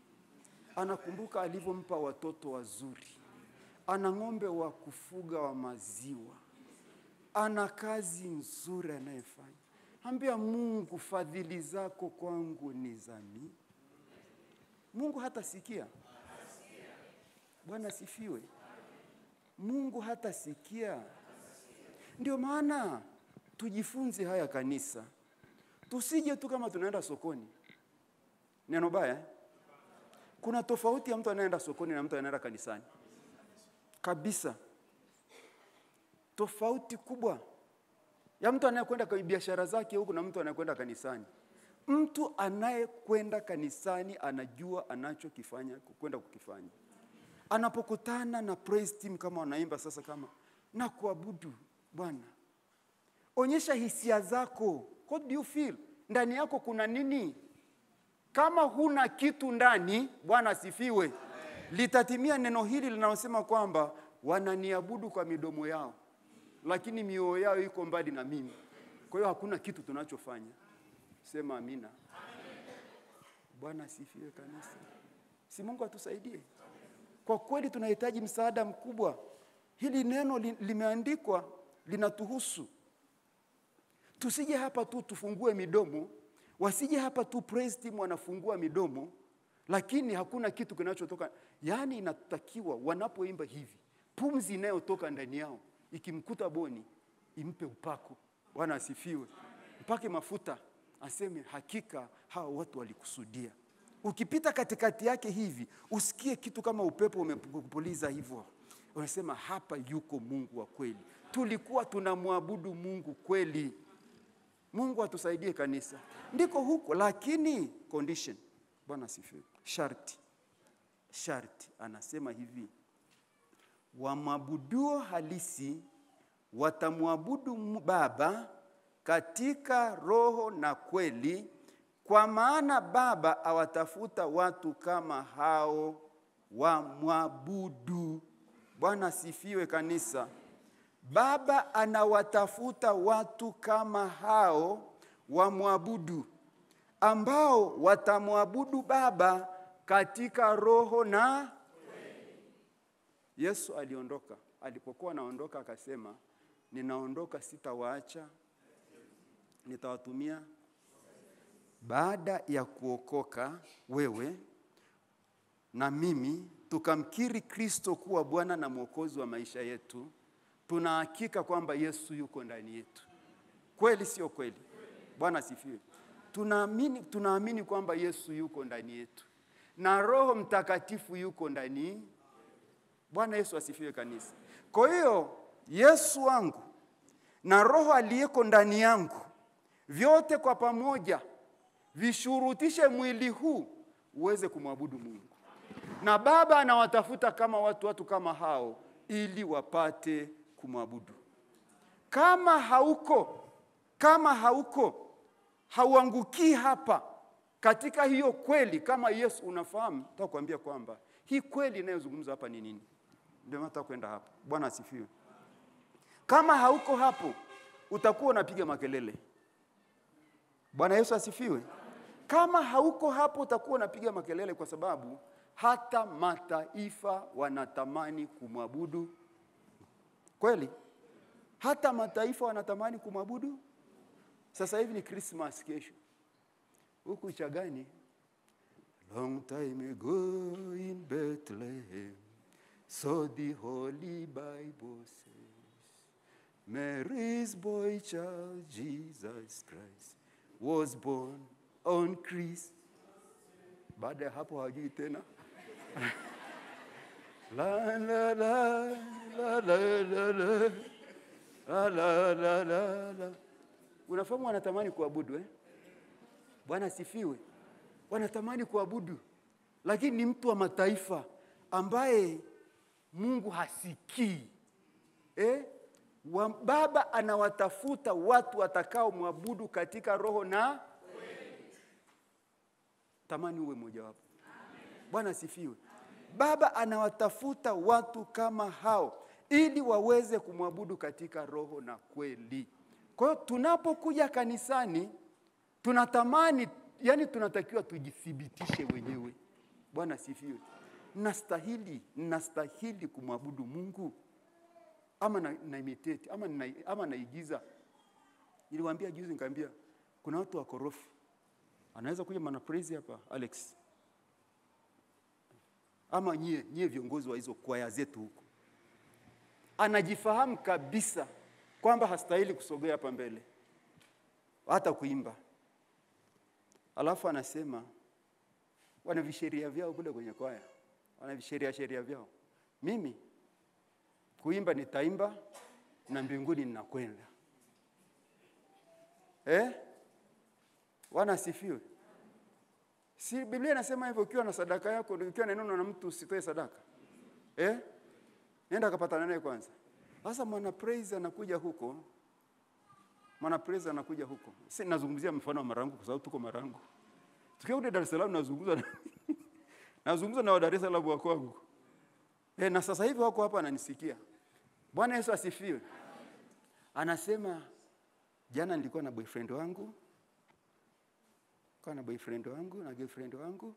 anakumbuka alivyompa watoto wazuri, ana ng'ombe wa kufuga wa maziwa, ana kazi nzuri anayefanya. Ambia Mungu, fadhili zako kwangu ni zami. Mungu hatasikia. Bwana sifiwe. Mungu hatasikia. Ndio maana tujifunze haya kanisa. Tusije tu kama tunaenda sokoni. Neno baya. Kuna tofauti ya mtu anaenda sokoni na mtu anaenda kanisani. Kabisa. Tofauti kubwa. Ya mtu anayekwenda kwa biashara zake huko na mtu anayekwenda kanisani. Mtu anayekwenda kanisani anajua anachokifanya, kwenda kukifanya. Anapokutana na praise team kama wanaimba sasa kama na kuabudu Bwana. Onyesha hisia zako. What do you feel? Ndani yako kuna nini? Kama huna kitu ndani, Bwana asifiwe. Litatimia neno hili linalosema kwamba wananiabudu kwa midomo yao, lakini mioyo yao iko mbali na mimi. Kwa hiyo hakuna kitu tunachofanya. Sema amina. Bwana asifiwe kanisa. Si Mungu atusaidie. Kwa kweli tunahitaji msaada mkubwa. Hili neno limeandikwa, linatuhusu. Tusije hapa tu tufungue midomo, wasije hapa tu praise team wanafungua midomo, lakini hakuna kitu kinachotoka. Yaani inatakiwa wanapoimba hivi, pumzi inayotoka ndani yao ikimkuta Boni impe upako. Bwana asifiwe. Mpake mafuta, aseme hakika hao watu walikusudia. Ukipita katikati yake hivi, usikie kitu kama upepo umekupuliza hivyo. Unasema hapa yuko Mungu wa kweli. Tulikuwa tunamwabudu Mungu kweli. Mungu atusaidie kanisa. Ndiko huko, lakini condition. Bwana asifiwe. Sharti anasema hivi. Wamwabuduo halisi watamwabudu Baba katika roho na kweli, kwa maana Baba awatafuta watu kama hao wamwabudu. Bwana asifiwe kanisa. Baba anawatafuta watu kama hao wamwabudu, ambao watamwabudu Baba katika roho na kweli. Yesu aliondoka. Alipokuwa anaondoka akasema, ninaondoka sitawaacha, nitawatumia. Baada ya kuokoka wewe na mimi, tukamkiri Kristo kuwa Bwana na Mwokozi wa maisha yetu, tunahakika kwamba Yesu yuko ndani yetu. Kweli sio kweli? Bwana asifiwe. Tunaamini kwamba Yesu yuko ndani yetu. Na Roho Mtakatifu yuko ndani. Bwana Yesu asifiwe kanisa. Kwa hiyo Yesu wangu na Roho aliyeko ndani yangu, vyote kwa pamoja vishurutishe mwili huu uweze kumwabudu Mungu. Na Baba anawatafuta kama watu kama hao ili wapate kumwabudu. Kama hauko hauangukii hapa katika hiyo kweli, kama Yesu unafahamu, nitakwambia kwamba hii kweli inayozungumza hapa ni nini. Ndio maana kwenda hapo. Bwana asifiwe. Kama hauko hapo, utakuwa unapiga makelele. Bwana Yesu asifiwe. Kama hauko hapo, utakuwa unapiga makelele, kwa sababu hata mataifa wanatamani kumwabudu. Kweli? Hata mataifa wanatamani kumwabudu. Sasa hivi ni Christmas kesho. Huku Chagani, long time ago in Bethlehem, so the Holy Bible says, Mary's boy child Jesus Christ was born on Christmas. Baada ya hapo hawajui tena. La la la la la la la la la la la. Unafahamu wanatamani kuabudu Bwana asifiwe. Wanatamani kuabudu, lakini ni mtu wa mataifa ambaye Mungu hasikii. Baba anawatafuta watu watakao muabudu katika roho na kweli. Tamani uwe mmoja wapo. Bwana asifiwe. Baba anawatafuta watu kama hao ili waweze kumwabudu katika roho na kweli. Kwa hiyo tunapokuja kanisani tunatamani, yani tunatakiwa tujithibitishe wenyewe. Bwana asifiwe. Nastahili kumwabudu Mungu, ama na imitate, ama naigiza. Niliwaambia juzi, nikamwambia Kuna watu wakorofi. Anaweza kuja mana praise hapa Alex. Ama nyie viongozi wa hizo kwaya zetu huko. Anajifahamu kabisa kwamba hastahili kusogea hapa mbele. Hata kuimba. Alafu anasema wana visheria vyao kule kwenye kwaya. Wana sheria vyao. Mimi kuimba nitaimba na mbinguni ninakwenda. Wanasifiwe. Si Biblia inasema hivyo, ukiwa na sadaka yako, ukiwa na neno na mtu usitoe sadaka. Nenda kapata naye kwanza. Sasa mwana praise anakuja huko. Si nazungumzia mfano wa Marangu kwa sababu tuko Marangu. Tukiwa Dar es Salaam nazungumza na wa Dar es Salaam wa kwangu. Na sasa hivi wako hapa ananisikia. Bwana Yesu asifiwe. Anasema jana nilikuwa na boyfriend wangu. Na girlfriend wangu.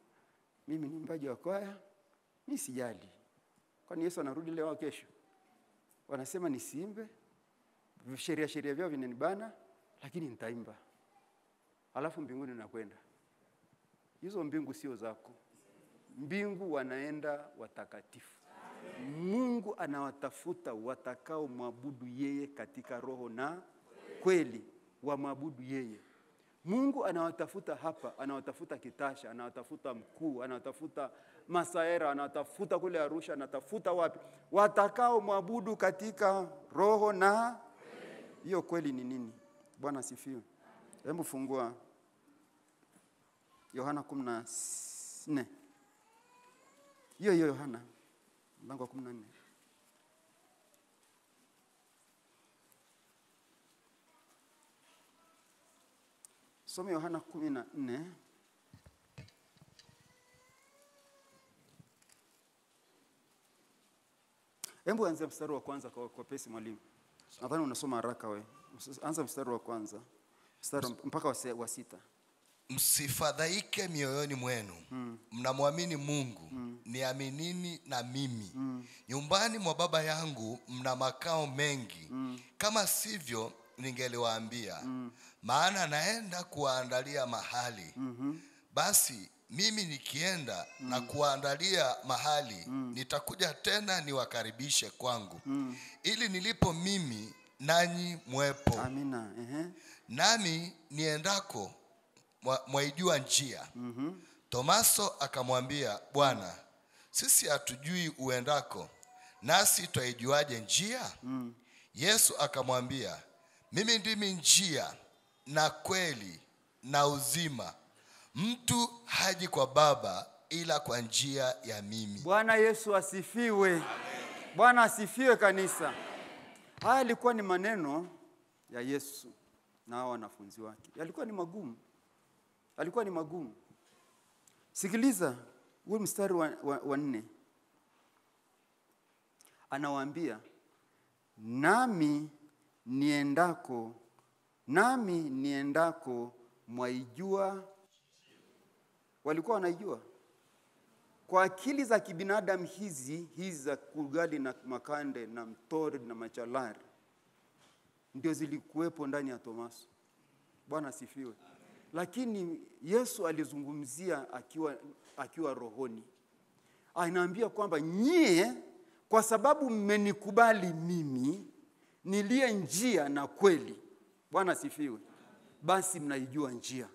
Mimi ni mbaji wa kwaya. Mimi sijali. Kwani Yesu anarudi leo au kesho? Wanasema nisiimbe. Sheria vyao vinanibana, lakini nitaimba. Alafu mbinguni nakwenda. Hizo mbingu sio zako. Mbingu wanaenda watakatifu. Mungu anawatafuta watakao mwabudu yeye katika roho na kweli, wa mwabudu yeye. Mungu anawatafuta hapa, anawatafuta Kitasha, anawatafuta Mkuu, anawatafuta Masaera, anawatafuta kule Arusha, anatafuta wapi? Watakao mwabudu katika roho na hiyo kweli ni nini? Bwana asifiwe. Hebu fungua Yohana 14. Hiyo Yohana mlango wa 14. Soma Yohana 14. Hebu anza mstari wa kwanza kwa pesi mwalimu. Nadhani unasoma haraka wewe. Anza mstari wa kwanza. Mstari mpaka wa 6. Msifadhaike mioyoni mwenu. Mnamwamini Mungu, niaminini na mimi. Nyumbani mwa Baba yangu mna makao mengi. Kama sivyo ningeliwaambia. Maana naenda kuwaandalia mahali. Basi mimi nikienda na kuandalia mahali, nitakuja tena niwakaribishe kwangu. Ili nilipo mimi nanyi mwepo. Amina. Nami niendako mwaijua njia. Tomaso akamwambia, Bwana, sisi hatujui uendako, nasi twaijuaje njia? Yesu akamwambia, mimi ndimi njia na kweli na uzima. Mtu haji kwa Baba ila kwa njia ya mimi. Bwana Yesu asifiwe. Amen. Bwana asifiwe kanisa. Haya yalikuwa ni maneno ya Yesu na wanafunzi wake. Yalikuwa ni magumu. Sikiliza huu mstari wa 4. Anawaambia, nami niendako mwaijua. Walikuwa wanaijua. Kwa akili za kibinadamu hizi za Kugali na Makande na Mtore na Machalari ndio zilikuwepo ndani ya Tomaso. Bwana asifiwe. Lakini Yesu alizungumzia akiwa rohoni. Anaambia kwamba nyie kwa sababu mmenikubali mimi niliye njia na kweli. Bwana asifiwe. Basi mnaijua njia.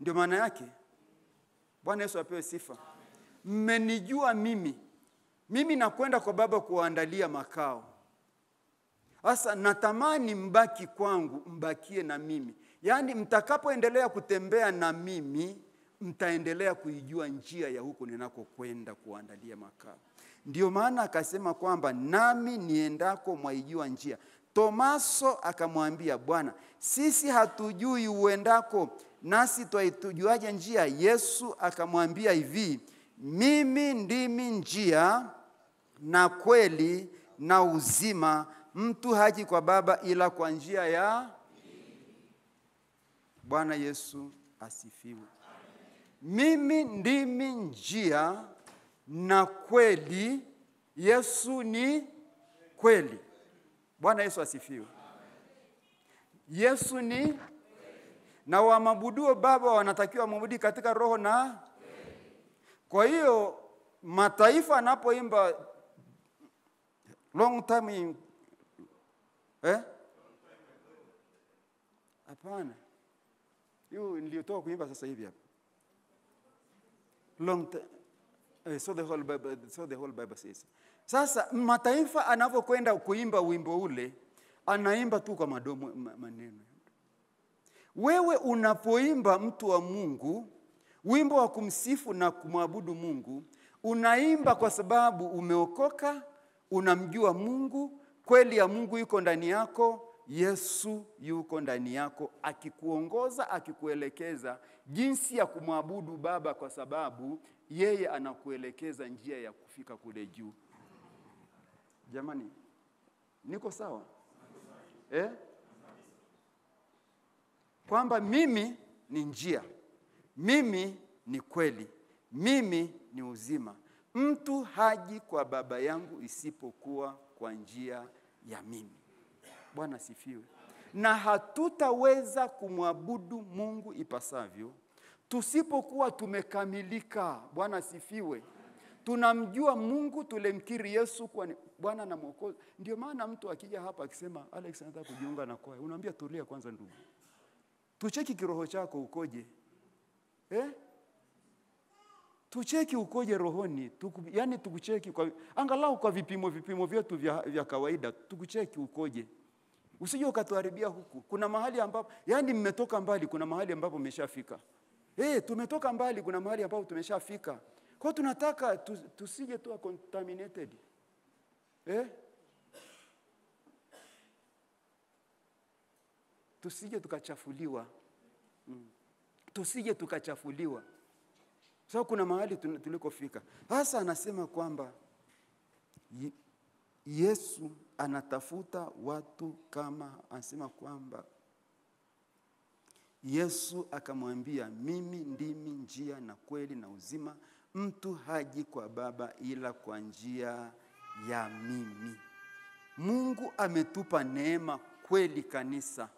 Ndio maana yake. Bwana Yesu apewe sifa. Mmenijua mimi. Mimi nakwenda kwa Baba kuandalia makao. Sasa natamani mbaki kwangu, mbakie na mimi. Yaani mtakapoendelea kutembea na mimi, mtaendelea kuijua njia ya huko ninakokwenda kuandalia makao. Ndio maana akasema kwamba nami niendako mwaijua njia. Tomaso akamwambia, Bwana, sisi hatujui uendako, nasi twaitujuaje njia? Yesu akamwambia hivi, mimi ndimi njia na kweli na uzima. Mtu haji kwa Baba ila kwa njia ya Bwana Yesu asifiwe. Mimi ndimi njia na kweli. Yesu ni kweli. Bwana Yesu asifiwe. Yesu ni na wamwabuduo Baba wanatakiwa waabudu katika roho na. Kwa hiyo mataifa anapoimba long time hapana, hiyo niliotoka kuimba sasa hivi hapa long time, so the whole Bible says. Sasa mataifa anapokwenda kuimba wimbo ule, anaimba tu kwa maneno. Wewe unapoimba mtu wa Mungu wimbo wa kumsifu na kumwabudu Mungu, unaimba kwa sababu umeokoka, unamjua Mungu, kweli ya Mungu yuko ndani yako, Yesu yuko ndani yako akikuongoza, akikuelekeza jinsi ya kumwabudu Baba, kwa sababu yeye anakuelekeza njia ya kufika kule juu. Jamani, niko sawa? Kwamba mimi ni njia, mimi ni kweli, mimi ni uzima. Mtu haji kwa Baba yangu isipokuwa kwa njia ya mimi. Bwana sifiwe. Na hatutaweza kumwabudu Mungu ipasavyo tusipokuwa tumekamilika. Bwana sifiwe. Tunamjua Mungu, tulemkiri Yesu kwa Bwana na Mwokozi. Ndio maana mtu akija hapa akisema Alex anataka kujiunga na kwaya, unaambia tulia kwanza ndugu. Tucheki kiroho chako ukoje. Tucheki ukoje rohoni, yani tukucheki kwa angalau kwa vipimo vyetu vya kawaida, tukucheki ukoje. Usije ukatuharibia huku. Kuna mahali ambapo yani mmetoka mbali, kuna mahali ambapo mmeshafika. Tumetoka mbali, kuna mahali ambapo tumeshafika. Kwa tunataka tusije tu contaminated. Tusije tukachafuliwa. Tusije tukachafuliwa. So kuna mahali tulikofika. Hasa anasema kwamba Yesu anatafuta watu kama, anasema kwamba Yesu akamwambia, mimi ndimi njia na kweli na uzima, mtu haji kwa Baba ila kwa njia ya mimi. Mungu ametupa neema kweli kanisa.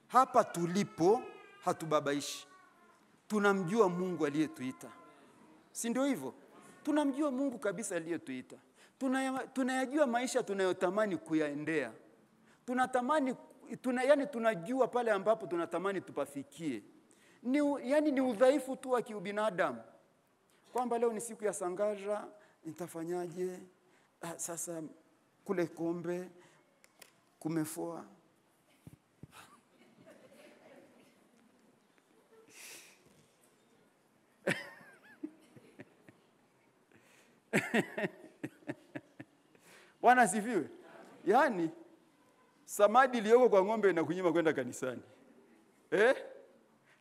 Hapa tulipo hatubabaishi. Tunamjua Mungu aliyetuita. Si ndio hivyo? Tunamjua Mungu kabisa aliyetuita. Tunayajua maisha tunayotamani kuyaendea. Tunajua pale ambapo tunatamani tupafikie. Ni udhaifu tu wa kiubinadamu. Kwamba leo ni siku ya Sangaja, nitafanyaje? Sasa kule Kombe kumefoa. Bwana sifiwe. Yani samadi iliyoko kwa ng'ombe inakunyima kwenda kanisani.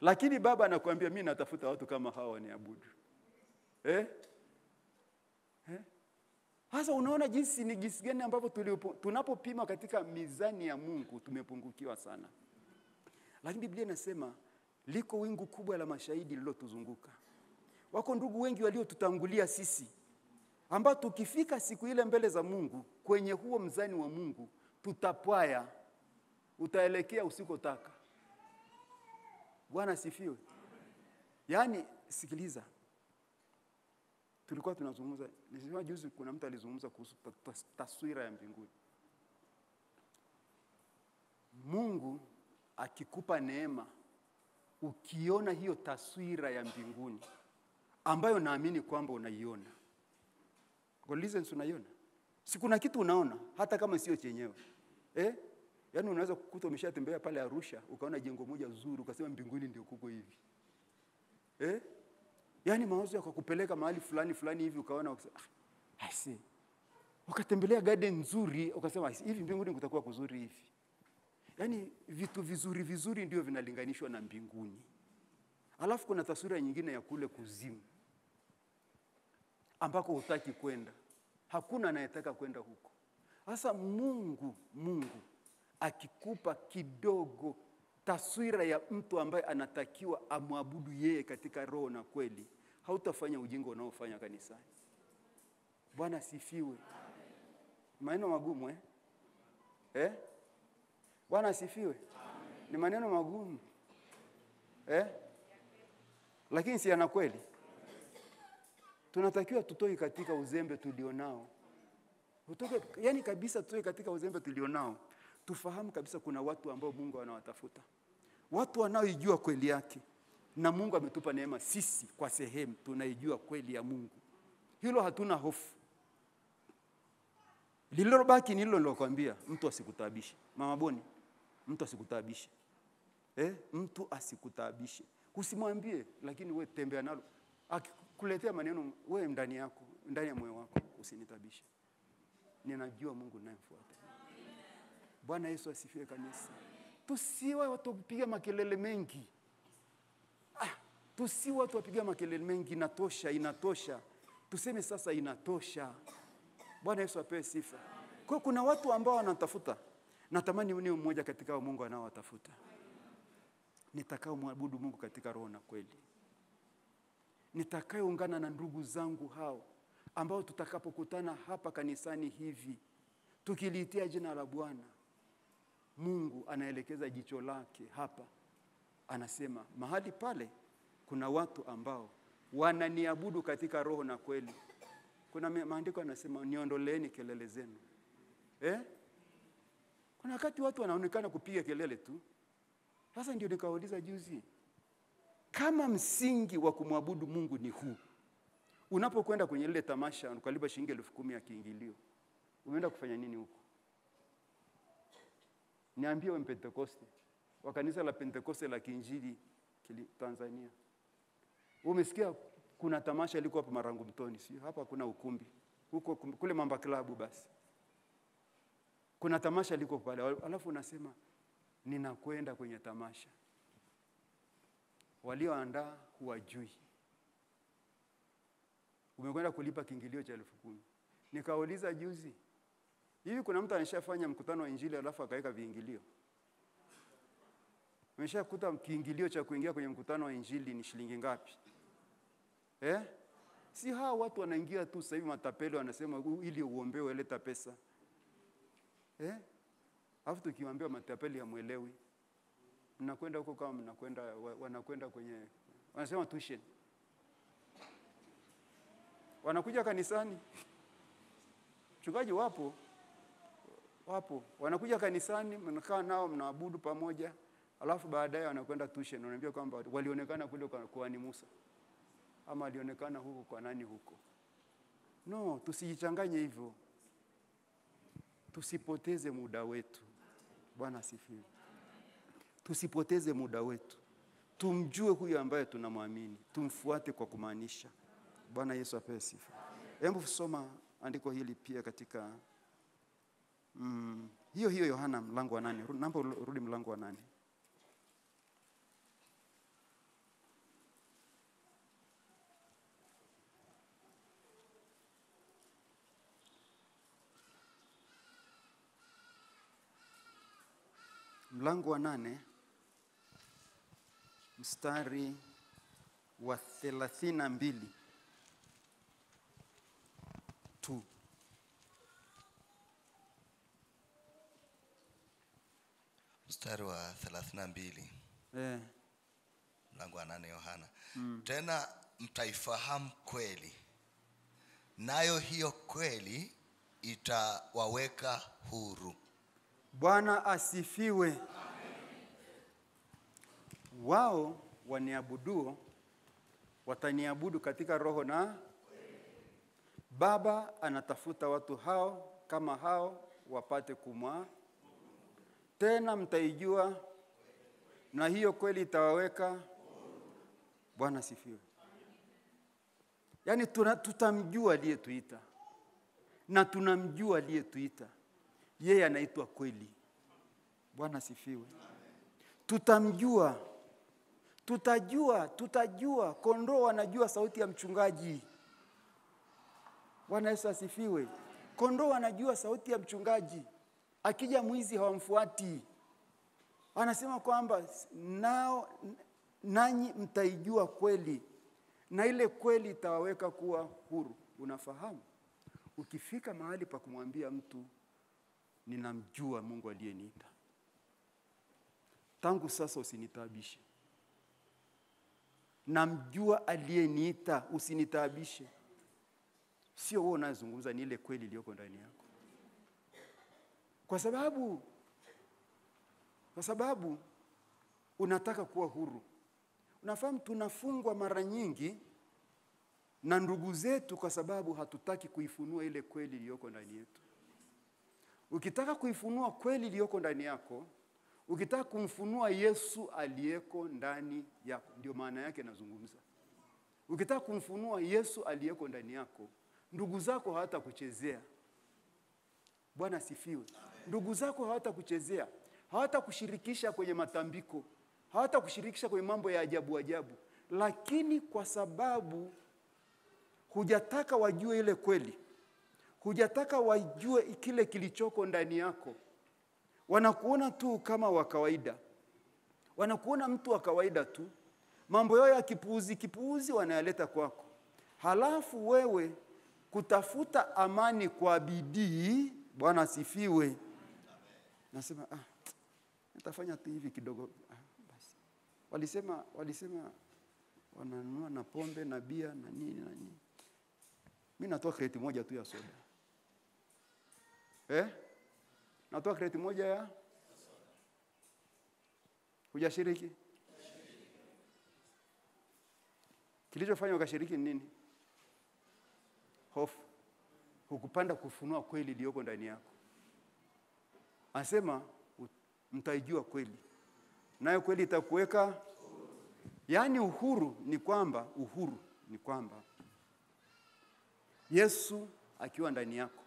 Lakini Baba anakuambia mimi natafuta watu kama hawa waniabudu. Sasa unaona jinsi gani ambapo tunapopima katika mizani ya Mungu tumepungukiwa sana. Lakini Biblia inasema liko wingu kubwa la mashahidi lililotuzunguka. Wako ndugu wengi waliotutangulia sisi, ambao tukifika siku ile mbele za Mungu, kwenye huo mzani wa Mungu, tutapwaya, utaelekea usikotaka. Bwana sifiwe. Yani sikiliza, tulikuwa tunazungumza, nilisema juzi kuna mtu alizungumza kuhusu taswira ya mbinguni. Mungu akikupa neema, ukiona hiyo taswira ya mbinguni, ambayo naamini kwamba unaiona. Listen, unaiona? Si kuna kitu unaona hata kama sio chenyewe. Yaani unaweza kukuta umeshatembea pale Arusha, ukaona jengo moja zuri, ukasema mbinguni ndio kuko hivi. Yaani mawazo yakakupeleka mahali fulani hivi, ukaona ukasema ukatembelea garden nzuri, ukasema hivi mbinguni kutakuwa kuzuri hivi. Yaani vitu vizuri ndio vinalinganishwa na mbinguni. Alafu kuna taswira nyingine ya kule kuzimu, ambako hutaki kwenda. Hakuna anayetaka kwenda huko. Sasa Mungu akikupa kidogo taswira ya mtu ambaye anatakiwa amwabudu yeye katika roho na kweli, hautafanya ujinga unaofanya kanisani. Bwana sifiwe. Maneno magumu Bwana sifiwe. Ni maneno magumu. Lakini si ana kweli? Tunatakiwa tutoe katika uzembe tulionao. Yaani kabisa tutoe katika uzembe tulionao. Tufahamu kabisa kuna watu ambao Mungu anawatafuta. Watu wanaoijua kweli yake. Na Mungu ametupa neema sisi kwa sehemu tunaijua kweli ya Mungu. Hilo hatuna hofu. Lililobaki ni hilo nilokuambia, mtu asikutabishe. Mama Boni, mtu asikutabishe. Mtu asikutabishe. Usimwambie, lakini wewe tembea nalo. Akikuletea maneno wewe ndani yako, ndani ya moyo wako, usinitabishe. Ninajua Mungu ninayemfuata. Bwana Yesu asifiwe kanisa. Tusiwe watu kupiga makelele mengi. Tusiwe watu wapiga makelele mengi, inatosha. Tuseme sasa inatosha. Bwana Yesu apewe sifa. Kwa kuna watu ambao wanatafuta. Natamani ni mmoja katika Mungu anaowatafuta. Nitakao muabudu Mungu katika roho na kweli. Nitakayoungana na ndugu zangu hao ambao tutakapokutana hapa kanisani hivi tukiliitia jina la Bwana, Mungu anaelekeza jicho lake hapa. Anasema mahali pale kuna watu ambao wananiabudu katika roho na kweli. Kuna maandiko yanasema niondoleeni kelele zenu. Kuna wakati watu wanaonekana kupiga kelele tu. Sasa ndio nikauliza juzi, kama msingi wa kumwabudu Mungu ni huu, unapokwenda kwenye ile tamasha ukalipa shilingi 10,000 ya kiingilio, umeenda kufanya nini huko? Niambie wewe Pentekoste, wa kanisa la Pentekoste la Kiinjili Tanzania. Umesikia kuna tamasha liko hapa Marangu Mtoni, sio? Hapa kuna ukumbi. Huko kule Mamba Club basi. Kuna tamasha liko pale, alafu unasema ninakwenda kwenye tamasha. Walioandaa huwajui. Umekwenda kulipa kiingilio cha 10,000. Nikauliza juzi, hivi kuna mtu anashafanya mkutano wa Injili alafu akaweka viingilio? Umeshakuta kiingilio cha kuingia kwenye mkutano wa Injili ni shilingi ngapi? Si hao watu wanaingia tu sasa hivi matapeli wanasema ili uombewe leta pesa. Alafu tukiwaambia matapeli hamuelewi. Mnakwenda huko kama wanakwenda kwenye wanasema tuition. Wanakuja kanisani. Mchungaji wapo. Wanakuja kanisani, mnakaa nao mnaabudu pamoja, alafu baadaye wanakwenda tuition. Wanaambia kwamba walionekana kule kwa ni Musa. Ama alionekana huko kwa nani huko. No, tusijichanganye hivyo. Tusipoteze muda wetu. Bwana asifiwe. Tusipoteze muda wetu. Tumjue huyu ambaye tunamwamini. Tumfuate kwa kumaanisha. Bwana Yesu apewe sifa. Hebu soma andiko hili pia katika hiyo Yohana mlango wa 8. Naomba rudi mlango wa 8. Mlango wa 8 mstari wa 32 tu. Mstari wa 32. Mlango wa 8 Yohana. Tena mtaifahamu kweli, nayo hiyo kweli itawaweka huru. Bwana asifiwe. Amen. Wao waniabuduo wataniabudu katika roho na Baba anatafuta watu hao kama hao wapate kumwa. Tena mtaijua na hiyo kweli itawaweka. Bwana asifiwe. Yaani tutamjua aliyetuita. Na tunamjua aliyetuita. Yeye anaitwa kweli. Bwana asifiwe. Tutamjua. Tutajua. Kondoo wanajua sauti ya mchungaji. Bwana Yesu asifiwe. Kondoo wanajua sauti ya mchungaji. Akija mwizi hawamfuati. Anasema kwamba nanyi mtaijua kweli. Na ile kweli itawaweka kuwa huru. Unafahamu? Ukifika mahali pa kumwambia mtu ninamjua Mungu aliyeniita, tangu sasa usinitabishe. namjua aliyeniita, usinitaabishe. Sio wewe unazungumza, ni ile kweli iliyoko ndani yako. Kwa sababu unataka kuwa huru. Unafahamu tunafungwa mara nyingi na ndugu zetu kwa sababu hatutaki kuifunua ile kweli iliyoko ndani yetu. Ukitaka kuifunua kweli iliyoko ndani yako, ukitaka kumfunua Yesu aliyeko ndani yako, ndio maana yake nazungumza. Ukitaka kumfunua Yesu aliyeko ndani yako, ndugu zako hawatakuchezea. Bwana sifiwe. Ndugu zako hawatakuchezea, hawatakushirikisha kwenye matambiko, hawatakushirikisha kwenye mambo ya ajabu ajabu, lakini kwa sababu hujataka wajue ile kweli, hujataka wajue kile kilichoko ndani yako, wanakuona tu kama wa kawaida. Wanakuona mtu wa kawaida tu. Mambo yao ya kipuuzi wanayaleta kwako. Halafu wewe kutafuta amani kwa bidii, Bwana asifiwe. Nasema nitafanya tu hivi kidogo basi. Walisema wananunua na pombe na bia na nini na nini. Mimi natoa kreti moja tu ya soda. Natoa kreti moja ya hujashiriki. Kilichofanya ukashiriki ni nini? Hofu. Hukupanda kufunua kweli iliyoko ndani yako. Anasema mtaijua kweli, nayo kweli itakuweka. Yaani uhuru ni kwamba Yesu akiwa ndani yako,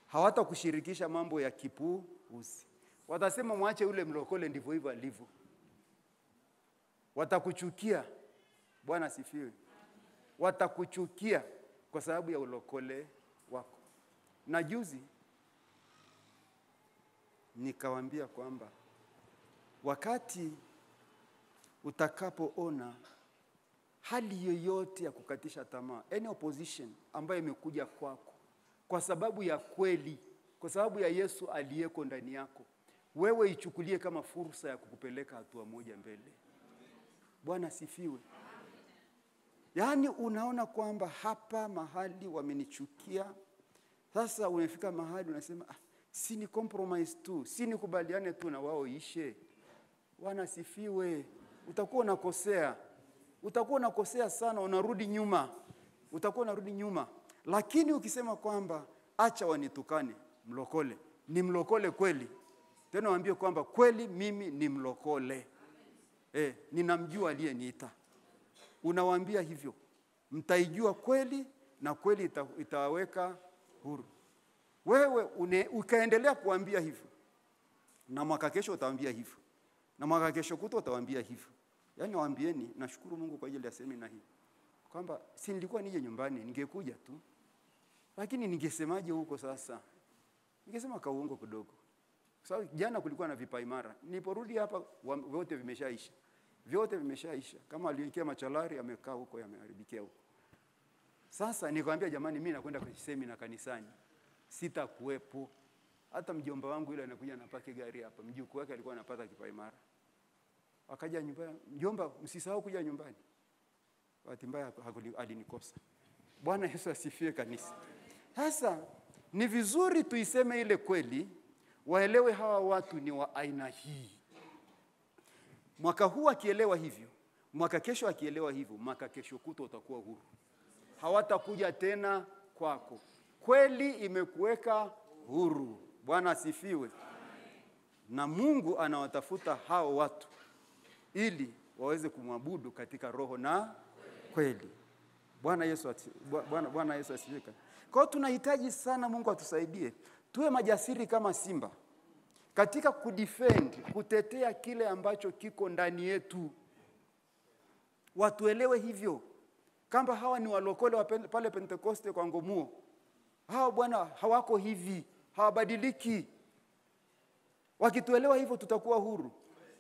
hawatakushirikisha mambo ya kipuuzi. Watasema mwache yule mlokole, ndivyo hivyo alivyo. Watakuchukia. Bwana asifiwe. Watakuchukia kwa sababu ya ulokole wako. Na juzi nikawaambia kwamba wakati utakapoona hali yoyote ya kukatisha tamaa, any opposition ambayo imekuja kwako kwa sababu ya kweli, kwa sababu ya Yesu aliyeko ndani yako, wewe ichukulie kama fursa ya kukupeleka hatua moja mbele. Bwana sifiwe. Yaani unaona kwamba hapa mahali wamenichukia, sasa umefika mahali unasema si ni compromise tu, si ni kubaliane tu na wao ishe. Bwana sifiwe. Utakuwa unakosea sana, unarudi nyuma. Lakini ukisema kwamba acha wanitukane, mlokole, ni mlokole kweli. Tena waambie kwamba kweli mimi ni mlokole. Ninamjua aliyeniita. Unawaambia hivyo. Mtaijua kweli na kweli itawaweka huru. Wewe ukaendelea kuambia hivyo, na mwaka kesho utaambia hivyo, na mwaka kesho kuto utaambia hivyo. Yaani waambieni, nashukuru Mungu kwa ajili ya semina hii, kwamba si nilikuwa nije nyumbani, ningekuja tu. Lakini ningesemaje huko sasa? Ningesema kauongo kidogo. Sababu jana kulikuwa na vipaimara. Niliporudi hapa vyote vimeshaisha. Kama aliingia machalari amekaa huko, yameharibikia huko. Sasa nikamwambia jamani, mimi nakwenda kwenye semina kanisani, sitakuwepo. Hata mjomba wangu yule anakuja anapaki gari hapa, mjukuu wake alikuwa anapata kipaimara. Akaja nyumbani, mjomba msisahau kuja nyumbani. Bahati mbaya alinikosa. Bwana Yesu asifiwe kanisa. Sasa ni vizuri tuiseme ile kweli, waelewe hawa watu ni wa aina hii. Mwaka huu akielewa hivyo, mwaka kesho akielewa hivyo, mwaka kesho kuto utakuwa huru. Hawatakuja tena kwako. Kweli imekuweka huru. Bwana asifiwe. Na Mungu anawatafuta hao watu ili waweze kumwabudu katika roho na kweli. Bwana Yesu asifiwe. Kwa hiyo tunahitaji sana Mungu atusaidie. Tuwe majasiri kama simba katika kudefend, kutetea kile ambacho kiko ndani yetu. Watuelewe hivyo. Kamba hawa ni walokole pale Pentekoste kwa Ngomuo. Hawa bwana hawako hivi, hawabadiliki. Wakituelewa hivyo tutakuwa huru.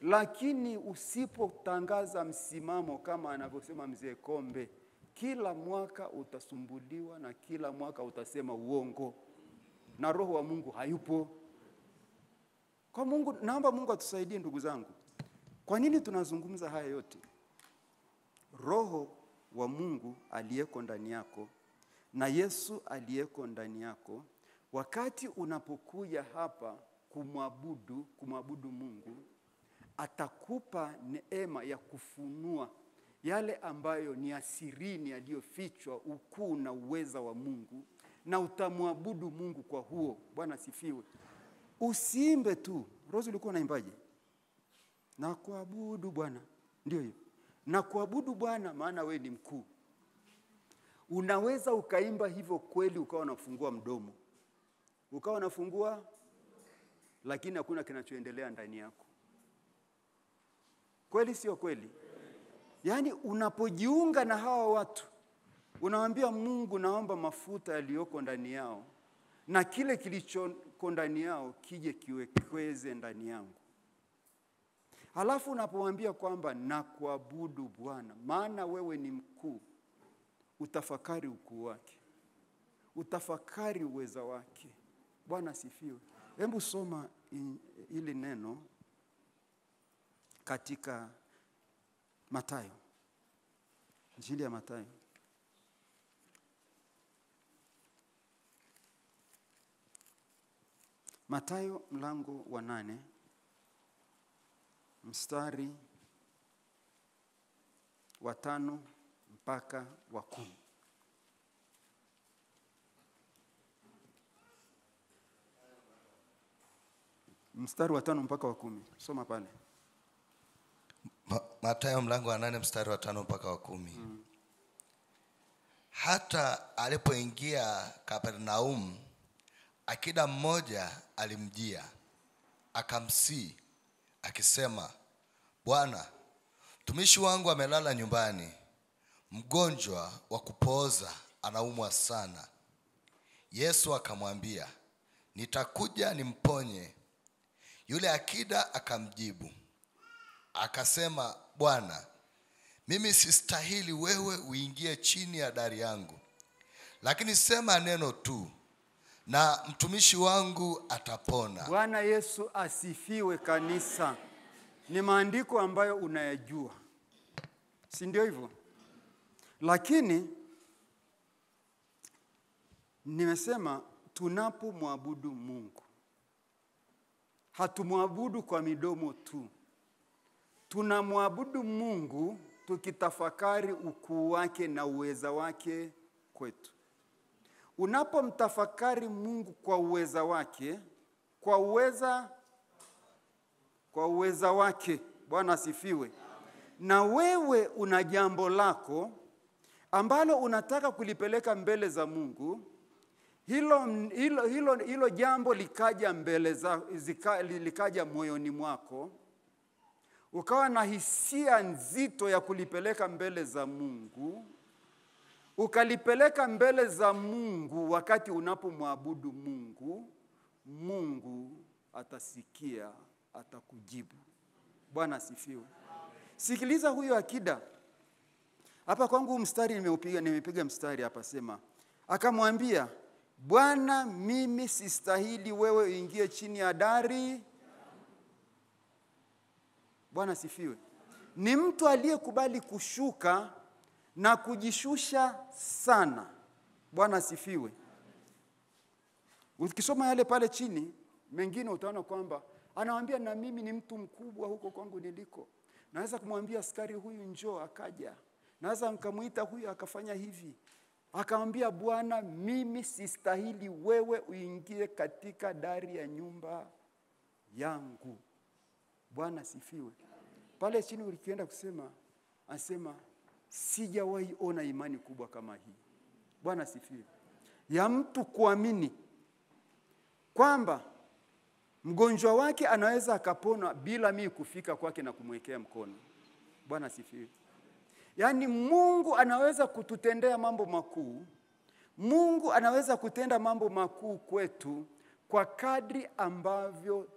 Lakini usipotangaza msimamo kama anavyosema mzee Kombe, kila mwaka utasumbuliwa na kila mwaka utasema uongo. Na roho wa Mungu hayupo. Kwa Mungu, naomba Mungu atusaidie ndugu zangu. Kwa nini tunazungumza haya yote? Roho wa Mungu aliyeko ndani yako na Yesu aliyeko ndani yako, wakati unapokuja hapa kumwabudu Mungu, atakupa neema ya kufunua yale ambayo ni asirini yaliyofichwa, ukuu na uweza wa Mungu, na utamwabudu Mungu kwa huo. Bwana sifiwe. Usiimbe tu. Rose ulikuwa unaimbaje? Na kuabudu Bwana. Ndio hiyo. Na kuabudu Bwana maana wewe ni mkuu. Unaweza ukaimba hivyo kweli, ukawa unafungua mdomo, ukawa unafungua, lakini hakuna kinachoendelea ndani yako. Kweli sio kweli? Yaani unapojiunga na hawa watu, unawaambia Mungu, naomba mafuta yaliyoko ndani yao na kile kilichoko ndani yao kije kiwekeze ndani yangu. Halafu unapowaambia kwamba na kuabudu Bwana maana wewe ni mkuu, utafakari ukuu wake, utafakari uweza wake. Bwana sifiwe. Hebu soma ili neno katika Mathayo. Injili ya Mathayo. Mathayo mlango wa 8 mstari wa 5 mpaka wa 10. Mstari wa 5 mpaka wa 10. Soma pale. Mathayo mlango wa 8 mstari wa 5 mpaka wa 10. Hata alipoingia Kapernaum, akida mmoja alimjia, akamsihi akisema, Bwana, mtumishi wangu amelala nyumbani, mgonjwa wa kupooza, anaumwa sana. Yesu akamwambia, nitakuja nimponye. Yule akida akamjibu akasema, Bwana, mimi sistahili wewe uingie chini ya dari yangu, lakini sema neno tu na mtumishi wangu atapona. Bwana Yesu asifiwe kanisa. Ni maandiko ambayo unayajua, si ndio hivyo? Lakini nimesema tunapomwabudu Mungu, hatumwabudu kwa midomo tu. Tunamwabudu Mungu tukitafakari ukuu wake na uweza wake kwetu. Unapomtafakari Mungu kwa uweza wake, kwa uweza wake, Bwana asifiwe. Na wewe una jambo lako ambalo unataka kulipeleka mbele za Mungu, hilo jambo likaja likaja moyoni mwako, ukawa na hisia nzito ya kulipeleka mbele za Mungu, ukalipeleka mbele za Mungu. Wakati unapomwabudu Mungu, Mungu atasikia, atakujibu. Bwana asifiwe. Sikiliza huyo akida. Hapa kwangu mstari nimepiga mstari hapa, sema, akamwambia, Bwana, mimi sistahili wewe uingie chini ya dari. Bwana asifiwe. Ni mtu aliyekubali kushuka na kujishusha sana. Bwana asifiwe. Ukisoma yale pale chini mengine utaona kwamba anawaambia, na mimi ni mtu mkubwa huko kwangu niliko. Naweza kumwambia askari huyu njoo, akaja. Naweza nikamuita huyu akafanya hivi. Akamwambia, Bwana, mimi sistahili wewe uingie katika dari ya nyumba yangu. Bwana asifiwe. Pale chini ulikienda kusema, anasema, sijawahi ona imani kubwa kama hii. Bwana asifiwe. Ya mtu kuamini kwamba mgonjwa wake anaweza akapona bila mimi kufika kwake na kumwekea mkono. Bwana asifiwe. Yaani Mungu anaweza kututendea mambo makuu. Mungu anaweza kutenda mambo makuu kwetu kwa kadri ambavyo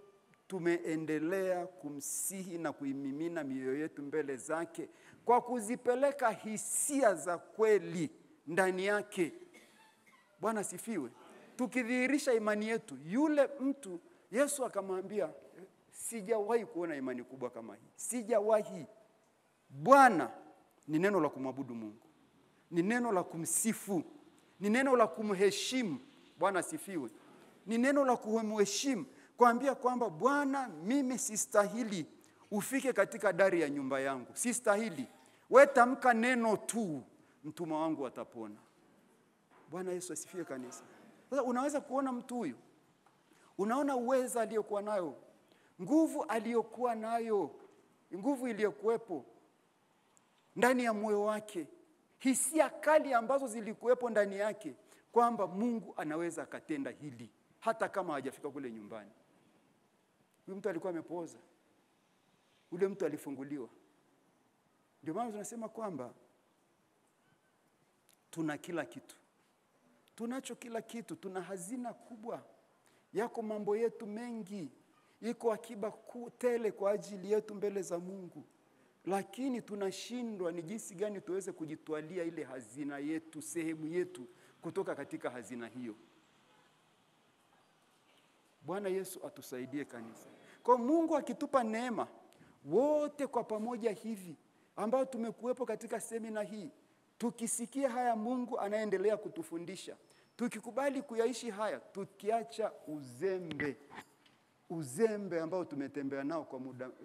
tumeendelea kumsihi na kuimimina mioyo yetu mbele zake, kwa kuzipeleka hisia za kweli ndani yake. Bwana sifiwe. Tukidhihirisha imani yetu, yule mtu Yesu akamwambia, sijawahi kuona imani kubwa kama hii. Sijawahi. Bwana, ni neno la kumwabudu Mungu, ni neno la kumsifu, ni neno la kumheshimu. Bwana asifiwe. Ni neno la kumheshimu, kuambia kwamba Bwana, mimi sistahili ufike katika dari ya nyumba yangu, sistahili. Wewe tamka neno tu, mtumwa wangu atapona. Bwana Yesu asifiwe kanisa. Sasa unaweza kuona mtu huyu, unaona uweza aliyokuwa nayo, nguvu aliyokuwa nayo, nguvu iliyokuwepo ndani ya moyo wake, hisia kali ambazo zilikuwepo ndani yake, kwamba Mungu anaweza akatenda hili hata kama hajafika kule nyumbani. Huyu mtu alikuwa amepooza, ule mtu alifunguliwa. Ndio maana tunasema kwamba tuna kila kitu. Tunacho kila kitu, tuna hazina kubwa. Yako mambo yetu mengi, iko akiba tele kwa ajili yetu mbele za Mungu. Lakini tunashindwa ni jinsi gani tuweze kujitwalia ile hazina yetu, sehemu yetu kutoka katika hazina hiyo. Bwana Yesu atusaidie kanisa. Kwa Mungu akitupa neema, wote kwa pamoja hivi ambao tumekuwepo katika semina hii, tukisikia haya Mungu anaendelea kutufundisha, tukikubali kuyaishi haya, tukiacha uzembe ambao tumetembea nao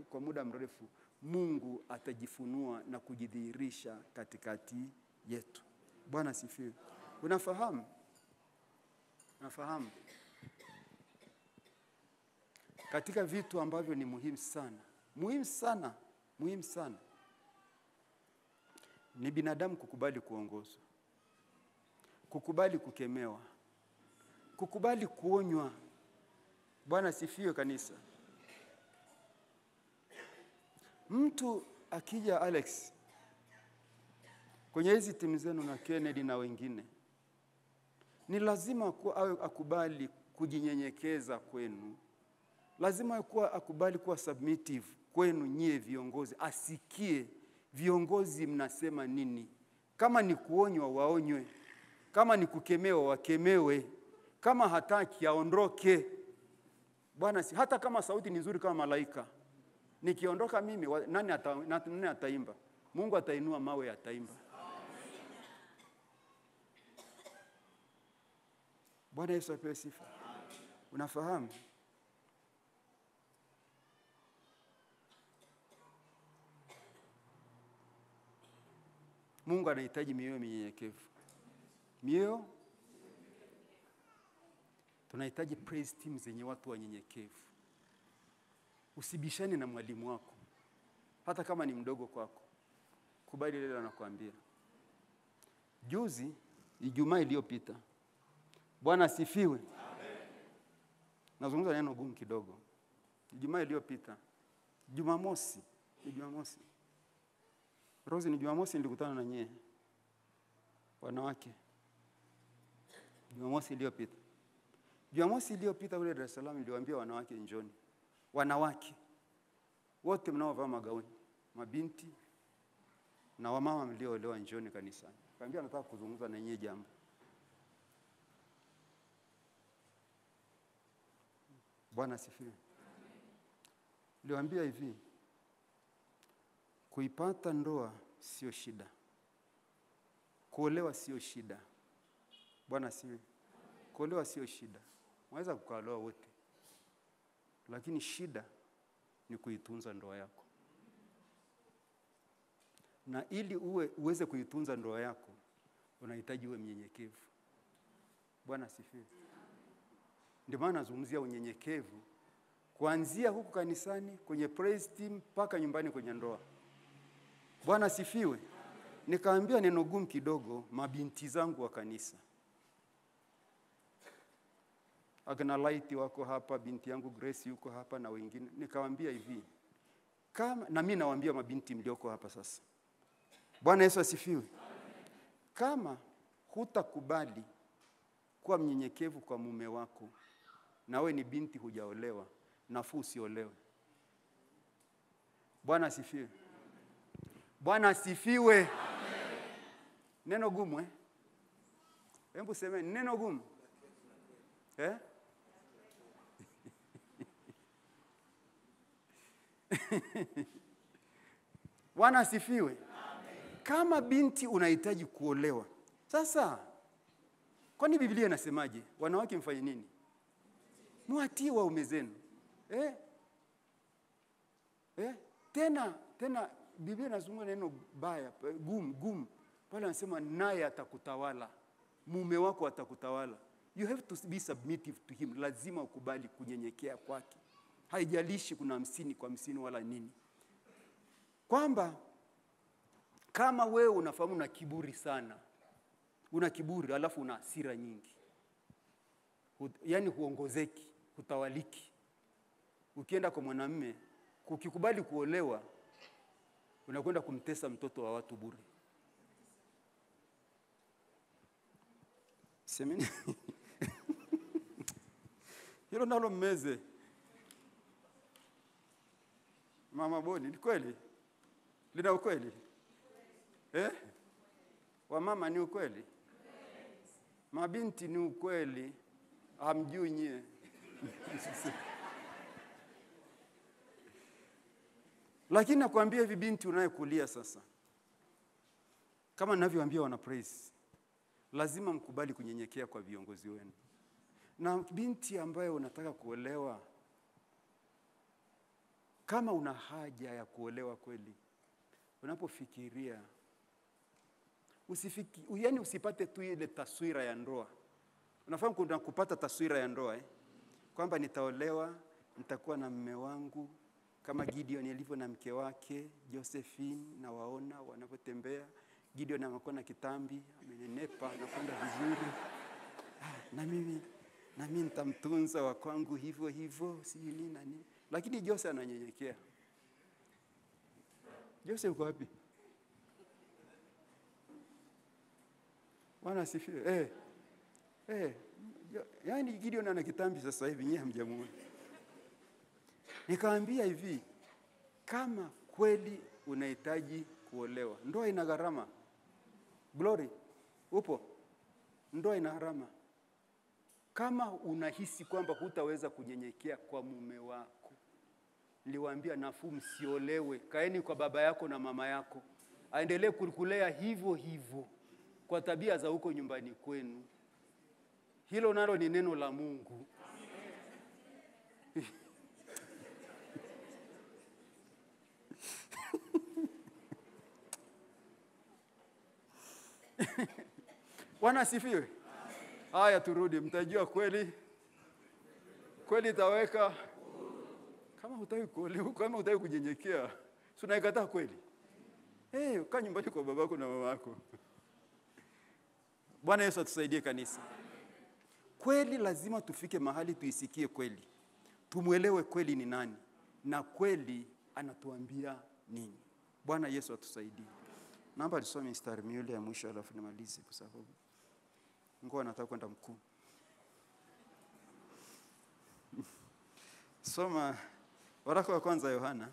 kwa muda mrefu, Mungu atajifunua na kujidhihirisha katikati yetu. Bwana sifiwe. Unafahamu katika vitu ambavyo ni muhimu sana ni binadamu kukubali kuongozwa, kukubali kukemewa, kukubali kuonywa. Bwana sifiwe kanisa. Mtu akija Alex kwenye hizi timu zenu na Kennedy na wengine, ni lazima akubali kujinyenyekeza kwenu. Lazima akubali kuwa submissive kwenu nyie viongozi, asikie viongozi mnasema nini. Kama ni kuonywa waonywe, kama ni kukemewa wakemewe, kama hataki aondoke. Bwana hata kama sauti ni nzuri kama malaika, nikiondoka mimi nani ataimba? Mungu atainua mawe ataimba. Bwana Yesu apewe sifa. Unafahamu? Mungu anahitaji mioyo minyenyekevu. Mioyo, tunahitaji praise team zenye watu wanyenyekevu. Usibishane na mwalimu wako, hata kama ni mdogo kwako. Kubali lile anakuambia. Juzi, Ijumaa iliyopita, Bwana asifiwe. Amen. Nazungumza neno gumu kidogo. Ijumaa iliyopita, Jumamosi. Rose, ni Jumamosi nilikutana na nyie wanawake. Jumamosi iliyopita ule Dar es Salaam niliwaambia wanawake njoni. Wanawake wote mnaovaa magauni, mabinti na wamama mlioolewa njoni kanisani. Kaambia nataka kuzungumza na nyie jambo. Bwana asifiwe. Niliwaambia hivi, kuipata ndoa sio shida, kuolewa sio shida. Bwana asifiwe. Kuolewa sio shida, unaweza kuolewa wote, lakini shida ni kuitunza ndoa yako. Na ili uweze kuitunza ndoa yako, unahitaji uwe mnyenyekevu. Bwana asifiwe. Ndio maana nazungumzia unyenyekevu kuanzia huku kanisani, kwenye praise team, mpaka nyumbani kwenye ndoa. Bwana asifiwe. Nikaambia neno gumu kidogo mabinti zangu wa kanisa. Akina Light wako hapa, binti yangu Grace yuko hapa na wengine. Nikawaambia hivi, kama na mimi nawaambia mabinti mlioko hapa sasa. Bwana Yesu asifiwe. Kama hutakubali kuwa mnyenyekevu kwa mume wako, na wewe ni binti hujaolewa, nafuu usiolewe. Bwana asifiwe. Bwana asifiwe. Neno gumu Hebu sema neno gumu. Bwana asifiwe. Kama binti unahitaji kuolewa. Sasa kwani Biblia inasemaje? Wanawake mfanye nini? Muatii waume zenu. Tena Biblia inazungumza neno baya, gumu. Pale anasema naye atakutawala. Mume wako atakutawala. You have to be submissive to him. Lazima ukubali kunyenyekea kwake. Haijalishi kuna 50 kwa 50 wala nini. Kwamba kama wewe unafahamu na kiburi sana. Una kiburi alafu una hasira nyingi. Yaani huongozeki, hutawaliki. Ukienda kwa mwanamume, ukikubali kuolewa, unakwenda kumtesa mtoto wa watu bure. Semeni. Hilo nalo mmeze. Mama Boni, ni kweli? Lina ukweli? Wamama ni ukweli? Mabinti ni ukweli? Hamjui nyie. Lakini nakwambia hivi binti unayekulia sasa. Kama ninavyowaambia wana praise, lazima mkubali kunyenyekea kwa viongozi wenu. Na binti ambaye unataka kuolewa, kama una haja ya kuolewa kweli, unapofikiria usipate tu ile taswira ya ndoa. Unafahamu kuna kupata taswira ya ndoa kwamba nitaolewa, nitakuwa na mume wangu kama Gideon alivyo na mke wake Josephine, na waona wanapotembea. Gideon anakuwa na kitambi, amenenepa, anakwenda vizuri. Na mimi nitamtunza wa kwangu hivyo, si nini na nini. Lakini Jose ananyenyekea. Jose uko wapi? Bwana asifiwe. Yaani Gideon ana kitambi sasa hivi, nyie hamjamuona. Nikaambia hivi, kama kweli unahitaji kuolewa, ndoa ina gharama. Glory, upo? Ndoa ina gharama. Kama unahisi kwamba hutaweza kunyenyekea kwa mume wako, niliwaambia nafuu msiolewe. Kaeni kwa baba yako na mama yako. Aendelee kukulea hivyo kwa tabia za huko nyumbani kwenu. Hilo nalo ni neno la Mungu. Bwana asifiwe. Haya turudi, mtajua kweli. Kweli itaweka. Kama hutaki kuolewa, kama hutaki kunyenyekea, si unaikataa kweli? Kaa nyumbani kwa babako na mamako. Bwana Yesu atusaidie kanisa. Kweli lazima tufike mahali tuisikie kweli. Tumuelewe kweli ni nani na kweli anatuambia nini. Bwana Yesu atusaidie. Naomba nisome mstari miwili ya mwisho alafu nimalize kwa sababu ngoa nataka kwenda mkuu. Soma waraka wa kwanza Yohana.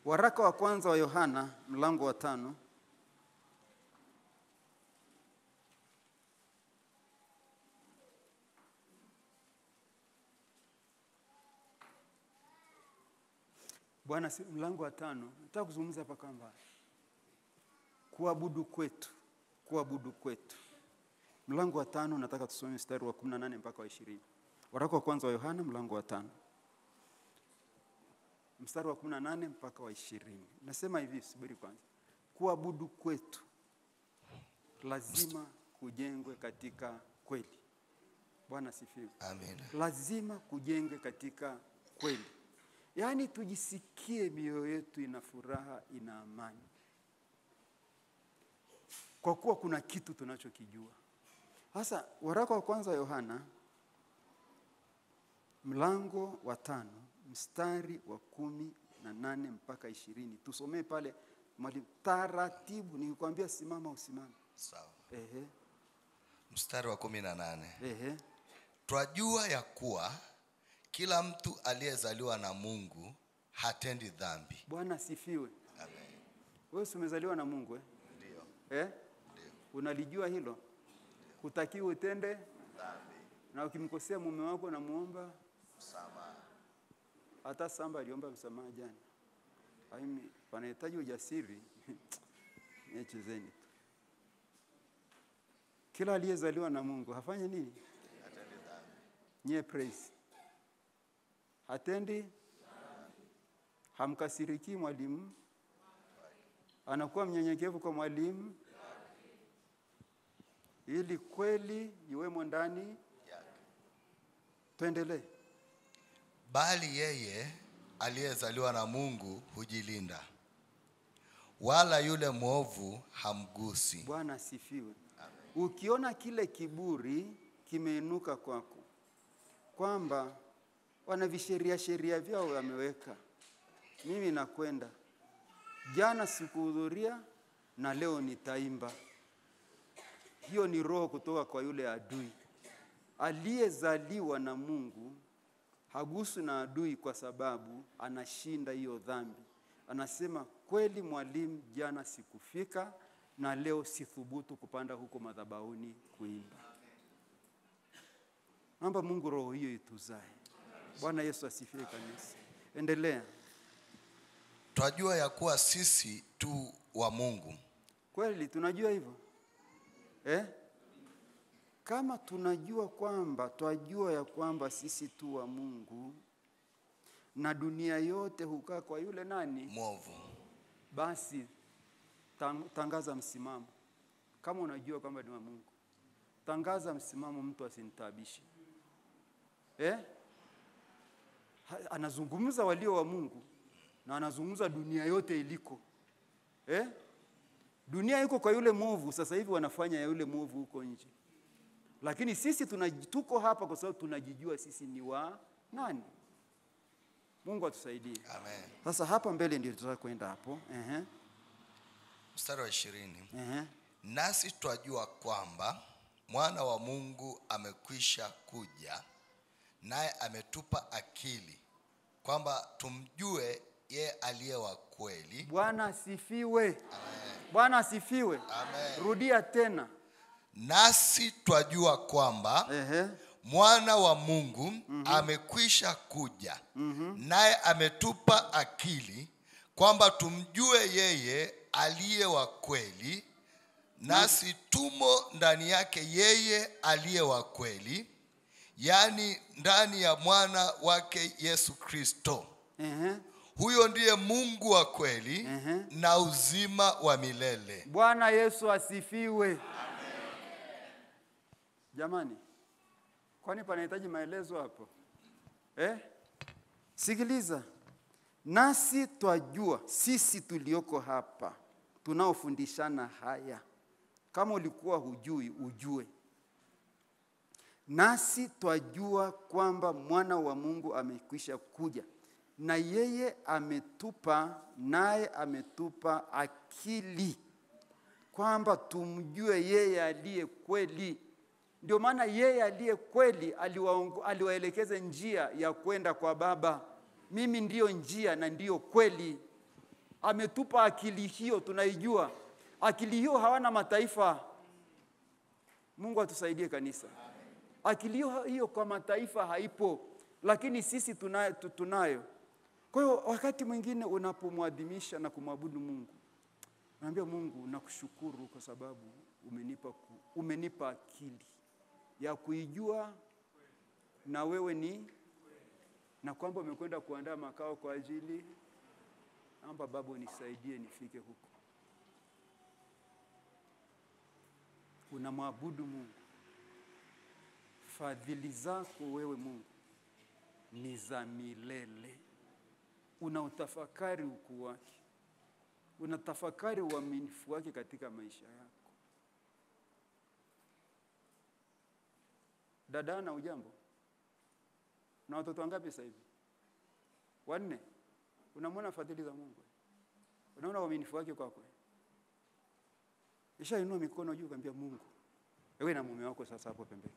Waraka wa kwanza wa Yohana mlango wa 5. Bwana si mlango wa 5. Nataka kuzungumza hapa kwamba kuabudu kwetu. Mlango wa 5 nataka tusome mstari wa 18 mpaka wa 20. Waraka wa kwanza wa Yohana mlango wa 5. Mstari wa 18 mpaka wa 20. Nasema hivi, subiri kwanza. Kuabudu kwetu lazima kujengwe katika kweli. Bwana sifiwe. Amen. Lazima kujengwe katika kweli. Yaani tujisikie mioyo yetu ina furaha, ina amani. Kwa kuwa kuna kitu tunachokijua. Sasa waraka wa kwanza Yohana mlango wa 5 mstari wa 18 mpaka 20. Tusomee pale mwalimu taratibu, nikikwambia simama usimame. Sawa. Mstari wa 18. Twajua ya kuwa kila mtu aliyezaliwa na Mungu hatendi dhambi. Bwana sifiwe. Amen. Wewe umezaliwa na Mungu Ndio. Ndio. Unalijua hilo? Hutakiwi utende dhambi. Na ukimkosea mume wako na muomba msamaha. Hata Samba aliomba msamaha jana. Panahitaji ujasiri. Nichezeni tu. Kila aliyezaliwa na Mungu hafanye nini? Hatendi dhambi. Nye praise. Hatendi? Hamkasiriki mwalimu? Anakuwa mnyenyekevu kwa mwalimu? Ili kweli iwemo ndani yake. Tuendelee. Bali yeye aliyezaliwa na Mungu hujilinda, wala yule mwovu hamgusi. Bwana asifiwe. Ukiona kile kiburi kimeinuka kwako, kwamba wana sheria vyao wameweka, mimi nakwenda, jana sikuhudhuria na leo nitaimba, hiyo ni roho kutoka kwa yule adui. Aliyezaliwa na Mungu hagusu na adui, kwa sababu anashinda hiyo dhambi. Anasema kweli mwalimu, jana sikufika na leo sithubutu kupanda huko madhabahuni kuimba. Naomba Mungu roho hiyo ituzae. Bwana Yesu asifiwe kanisa. Endelea. Twajua ya kuwa sisi tu wa Mungu. Kweli tunajua hivyo? Kama twajua ya kwamba sisi tu wa Mungu na dunia yote hukaa kwa yule nani? Mwovu. Basi tangaza msimamo. Kama unajua kwamba ni wa Mungu, tangaza msimamo, mtu asinitabishe. Anazungumza walio wa Mungu na anazungumza dunia yote iliko. Dunia iko kwa yule mwovu, sasa hivi wanafanya ya yule mwovu huko nje. Lakini sisi tuko hapa kwa sababu tunajijua sisi ni wa nani. Mungu atusaidie. Amen. Sasa hapa mbele ndio tutaka kwenda hapo. Mstari wa 20. Nasi twajua kwamba mwana wa Mungu amekwisha kuja, naye ametupa akili, kwamba tumjue yeye aliye wa kweli. Bwana asifiwe. Amen. Bwana asifiwe. Amen. Rudia tena. Nasi twajua kwamba mwana wa Mungu amekwisha kuja, naye ametupa akili, kwamba tumjue yeye aliye wa kweli, nasi tumo ndani yake yeye aliye wa kweli, yani ndani ya mwana wake Yesu Kristo. Huyo ndiye Mungu wa kweli na uzima wa milele. Bwana Yesu asifiwe. Jamani, kwani panahitaji maelezo hapo? Sikiliza. Nasi twajua, sisi tulioko hapa tunaofundishana haya, kama ulikuwa hujui ujue. Nasi twajua kwamba mwana wa Mungu amekwisha kuja, na yeye ametupa akili, kwamba tumjue yeye aliye kweli. Ndio maana yeye aliye kweli aliwaelekeza njia ya kwenda kwa Baba. Mimi ndiyo njia na ndiyo kweli. Ametupa akili hiyo, tunaijua. Akili hiyo hawana mataifa. Mungu atusaidie kanisa. Akili hiyo kwa mataifa haipo, lakini sisi tunayo. Kwa hiyo wakati mwingine unapomwadhimisha na kumwabudu Mungu, naambia Mungu, nakushukuru kwa sababu umenipa akili ya kuijua na wewe na kwamba umekwenda kuandaa makao kwa ajili. Naomba Baba unisaidie nifike huko. Unamwabudu Mungu. Fadhili zako wewe Mungu ni za milele. Unautafakari ukuu wake. Unatafakari uaminifu wake katika maisha yako. Dada na ujambo? Na watoto wangapi sasa hivi? 4. Unamwona fadhili za Mungu? Unaona uaminifu wake kwako? Ishainua mikono juu kaambia Mungu, wewe na mume wako sasa hapo pembeni.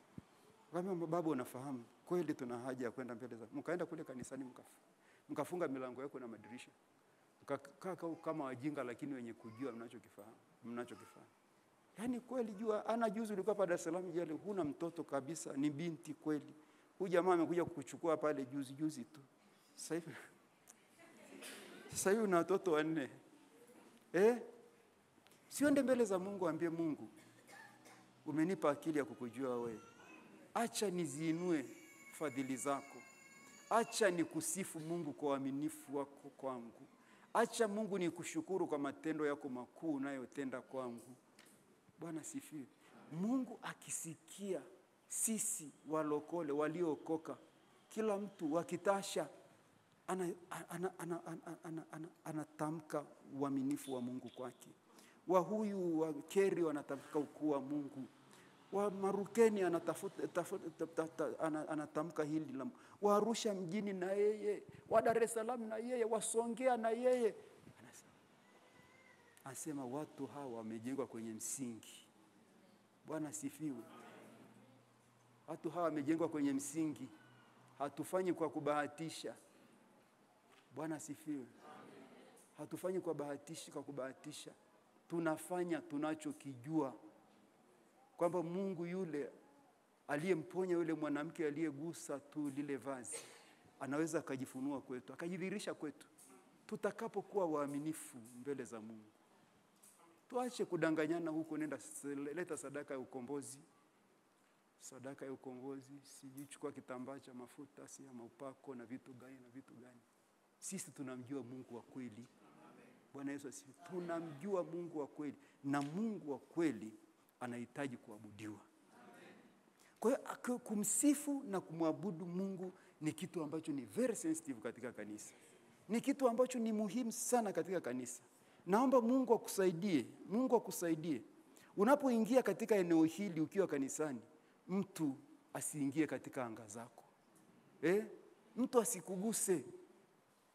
Kaambia Baba, unafahamu kweli tuna haja ya kwenda mbele zako. Mkaenda kule kanisani mkafunga milango yako na madirisha. Mkakaa kama wajinga lakini wenye kujua mnachokifanya. Yaani kweli jua, ana juzi ulikuwa pa Dar es Salaam jale, huna mtoto kabisa, ni binti kweli. Huyu jamaa amekuja kukuchukua pale juzi tu. Sasa hivi Sasa hivi una watoto 4. Siende mbele za Mungu ambie Mungu, umenipa akili ya kukujua wewe. Acha niziinue fadhili zako. Acha nikusifu Mungu kwa uaminifu wako kwangu. Acha Mungu nikushukuru kwa matendo yako makuu unayotenda kwangu. Bwana sifiwe. Mungu akisikia sisi walokole waliookoka, kila mtu wakitasha anatamka uaminifu wa Mungu kwake. Wa huyu wa Keri wanatamka ukuu wa Mungu. Wa Marukeni anatamka hili la wa Arusha mjini na yeye, wa Dar es Salaam na yeye, wa Songea na yeye. Anasema watu hawa wamejengwa kwenye msingi. Bwana sifiwe. Watu hawa wamejengwa kwenye msingi. Hatufanyi kwa kubahatisha. Bwana sifiwe. Hatufanyi kwa kubahatisha. Tunafanya tunachokijua. Kwamba Mungu yule aliyemponya yule mwanamke aliyegusa tu lile vazi, anaweza akajifunua kwetu, akajidhihirisha kwetu, tutakapokuwa waaminifu mbele za Mungu. Tuache kudanganyana huko, nenda leta sadaka ya ukombozi. Sadaka ya ukombozi, sijichukua kitambaa cha mafuta, si ya maupako na vitu gani. Sisi tunamjua Mungu wa kweli. Bwana Yesu asifiwe. Tunamjua Mungu wa kweli, na Mungu wa kweli anahitaji kuabudiwa. Kwa hiyo kumsifu na kumwabudu Mungu ni kitu ambacho ni very sensitive katika kanisa. Ni kitu ambacho ni muhimu sana katika kanisa. Naomba Mungu akusaidie. Unapoingia katika eneo hili ukiwa kanisani, mtu asiingie katika anga zako. Mtu asikuguse.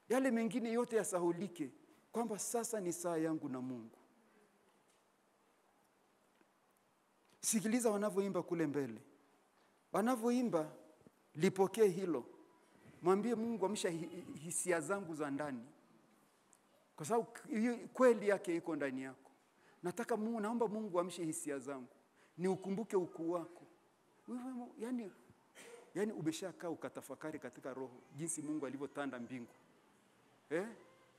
Yale mengine yote yasahulike, kwamba sasa ni saa yangu na Mungu. Sikiliza wanavyoimba kule mbele. Wanavyoimba, lipokee hilo. Mwambie Mungu, amsha hisia zangu za ndani. Kwa sababu kweli yake iko ndani yako. Naomba Mungu amshe hisia zangu. Ni ukumbuke ukuu wako. Yaani umeshakaa ukatafakari katika roho jinsi Mungu alivyotanda mbingu.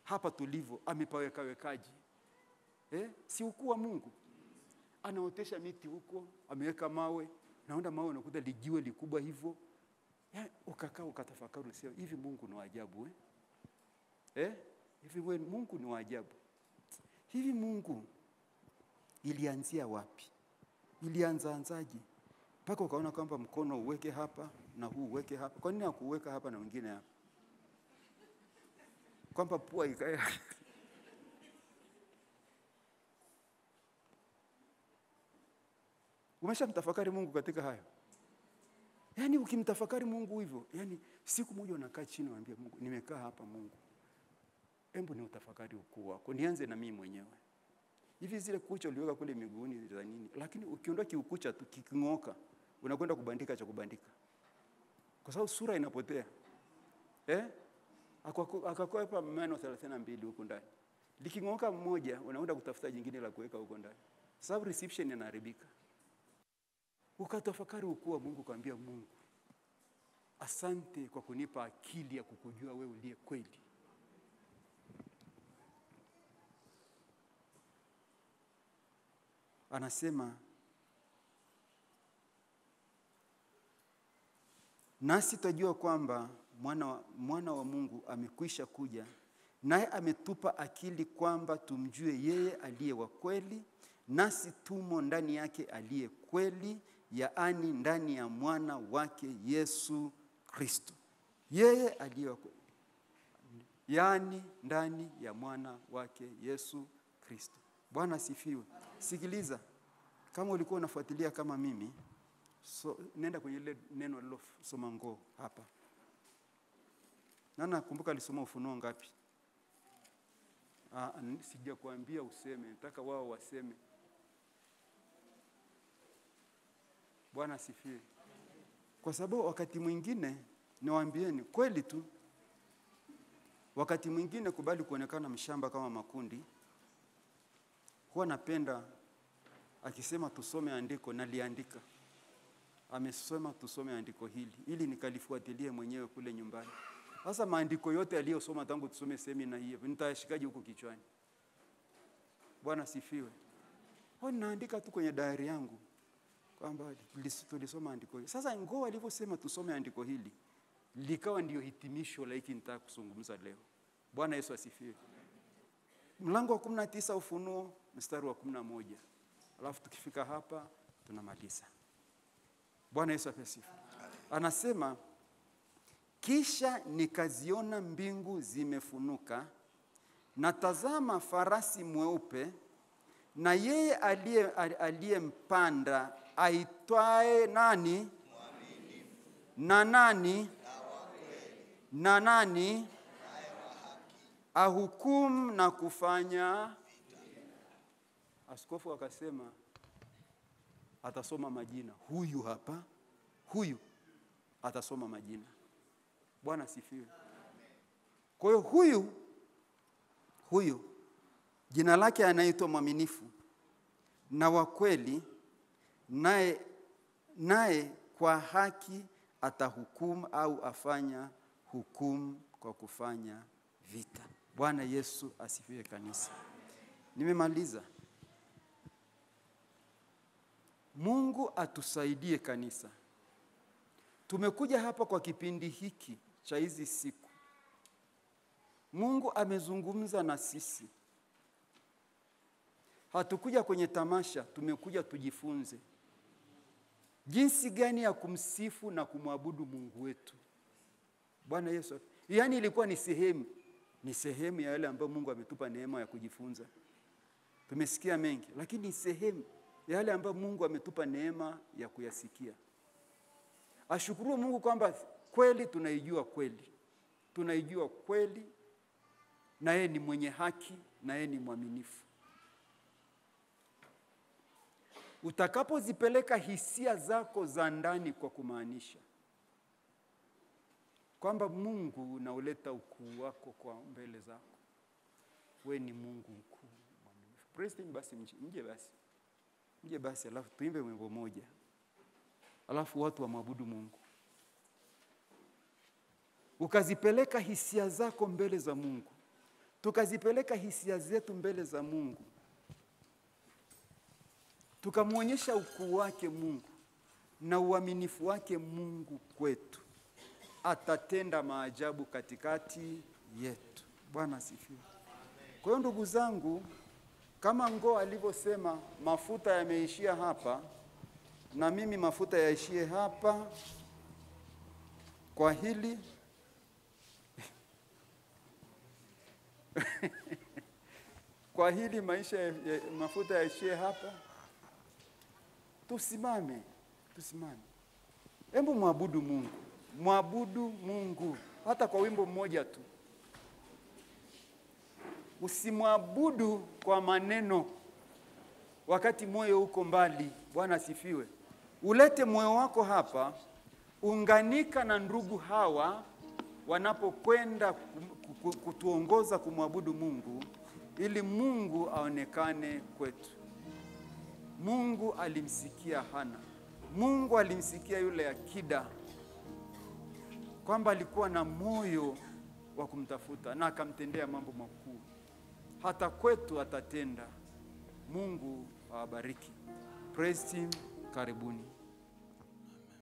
Hapa tulivyo amepawekawekaje? Si ukuu wa Mungu. Anaotesha miti huko, ameweka mawe, naona mawe unakuta lijiwe likubwa hivyo. Ukakaa ukatafakari useme, hivi Mungu ni wa ajabu hivi Mungu ni wa ajabu. Hivi Mungu ilianzia wapi? Ilianzaje? Mpaka ukaona kwamba mkono uweke hapa na huu uweke hapa. Kwa nini hakuweka hapa na wengine hapa? Kwamba pua ikae. Umeshamtafakari Mungu katika hayo? Yaani ukimtafakari Mungu hivyo, yaani siku moja unakaa chini unaambia Mungu, nimekaa hapa Mungu, hebu ni utafakari ukuu wako. Nianze na mimi mwenyewe. Hivi zile kucha uliweka kule miguuni za nini? Lakini ukiondoa kiukucha tu kiking'oka, unakwenda kubandika cha kubandika. Kwa sababu sura inapotea. Akakuwa hapa meno 32 huko ndani. Liking'oka mmoja, unaenda kutafuta jingine la kuweka huko ndani. Sababu reception inaharibika. Ukatafakari ukuu wa Mungu, kaambia Mungu, asante kwa kunipa akili ya kukujua wewe uliye kweli. Anasema, nasi tajua kwamba mwana wa Mungu amekwisha kuja, naye ametupa akili kwamba tumjue yeye aliye wa kweli, nasi tumo ndani yake aliye kweli, yaani ndani ya mwana wake Yesu Kristo. Yeye aliye wa kweli, yaani ndani ya mwana wake Yesu Kristo. Bwana sifiwe. Sikiliza, kama ulikuwa unafuatilia kama mimi, nenda kwenye ile neno lilosoma ngoo hapa. Nana kumbuka alisoma Ufunuo ngapi? Sijakuambia useme, nataka wao waseme. Bwana sifiwe. Kwa sababu wakati mwingine, niwaambieni kweli tu, wakati mwingine kubali kuonekana mshamba kama makundi. Huwa napenda akisema tusome andiko naliandika. Amesema tusome andiko hili ili nikalifuatilie mwenyewe kule nyumbani. Sasa maandiko yote aliyosoma tangu tusome semina hiyo nitayashikaje huko kichwani? Bwana sifiwe. Naandika tu kwenye diary yangu kwamba tulisoma andiko hili. Sasa Ngoo alivyosema tusome andiko hili, likawa ndio hitimisho la hiki nitaka kuzungumza leo. Bwana Yesu asifiwe. Mlango wa 19 Ufunuo mstari wa 11. Alafu tukifika hapa tunamaliza. Bwana Yesu asifiwe. Anasema, kisha nikaziona mbingu zimefunuka, na tazama farasi mweupe, na yeye aliyempanda aitwaye nani? Mwaminifu. Na nani? Na nani? Ahukumu na kufanya vita. Askofu akasema atasoma majina. Huyu hapa, huyu atasoma majina. Bwana sifiwe. Kwa hiyo huyu jina lake anaitwa Mwaminifu na wa kweli, naye kwa haki atahukumu au afanya hukumu kwa kufanya vita. Bwana Yesu asifiwe kanisa. Nimemaliza. Mungu atusaidie kanisa. Tumekuja hapa kwa kipindi hiki cha hizi siku. Mungu amezungumza na sisi. Hatukuja kwenye tamasha, tumekuja tujifunze jinsi gani ya kumsifu na kumwabudu Mungu wetu. Bwana Yesu. Yaani ilikuwa ni sehemu ya yale ambayo Mungu ametupa neema ya kujifunza. Tumesikia mengi, lakini ni sehemu ya yale ambayo Mungu ametupa neema ya kuyasikia. Ashukuru Mungu kwamba kweli tunaijua kweli. Tunaijua kweli, na yeye ni mwenye haki, na yeye ni mwaminifu. Utakapozipeleka hisia zako za ndani kwa kumaanisha kwamba Mungu unauleta ukuu wako kwa mbele zako, wewe ni Mungu mkuu mwaminifu. Praise him. Basi mje basi alafu tuimbe wimbo moja, alafu watu waabudu Mungu. Ukazipeleka hisia zako mbele za Mungu, tukazipeleka hisia zetu mbele za Mungu, tukamuonyesha ukuu wake Mungu na uaminifu wake Mungu kwetu, atatenda maajabu katikati yetu. Bwana asifiwe. Kwa hiyo ndugu zangu, kama Ngoo alivyosema mafuta yameishia hapa, na mimi mafuta yaishie hapa kwa hili. Kwa hili mafuta yaishie hapa. Tusimame. Hebu mwabudu Mungu hata kwa wimbo mmoja tu. Usimwabudu kwa maneno wakati moyo uko mbali. Bwana asifiwe. Ulete moyo wako hapa, unganika na ndugu hawa wanapokwenda kutuongoza kumwabudu Mungu, ili Mungu aonekane kwetu. Mungu alimsikia Hana. Mungu alimsikia yule akida kwamba alikuwa na moyo wa kumtafuta, na akamtendea mambo makuu. Hata kwetu atatenda. Mungu awabariki. Praise him. Karibuni.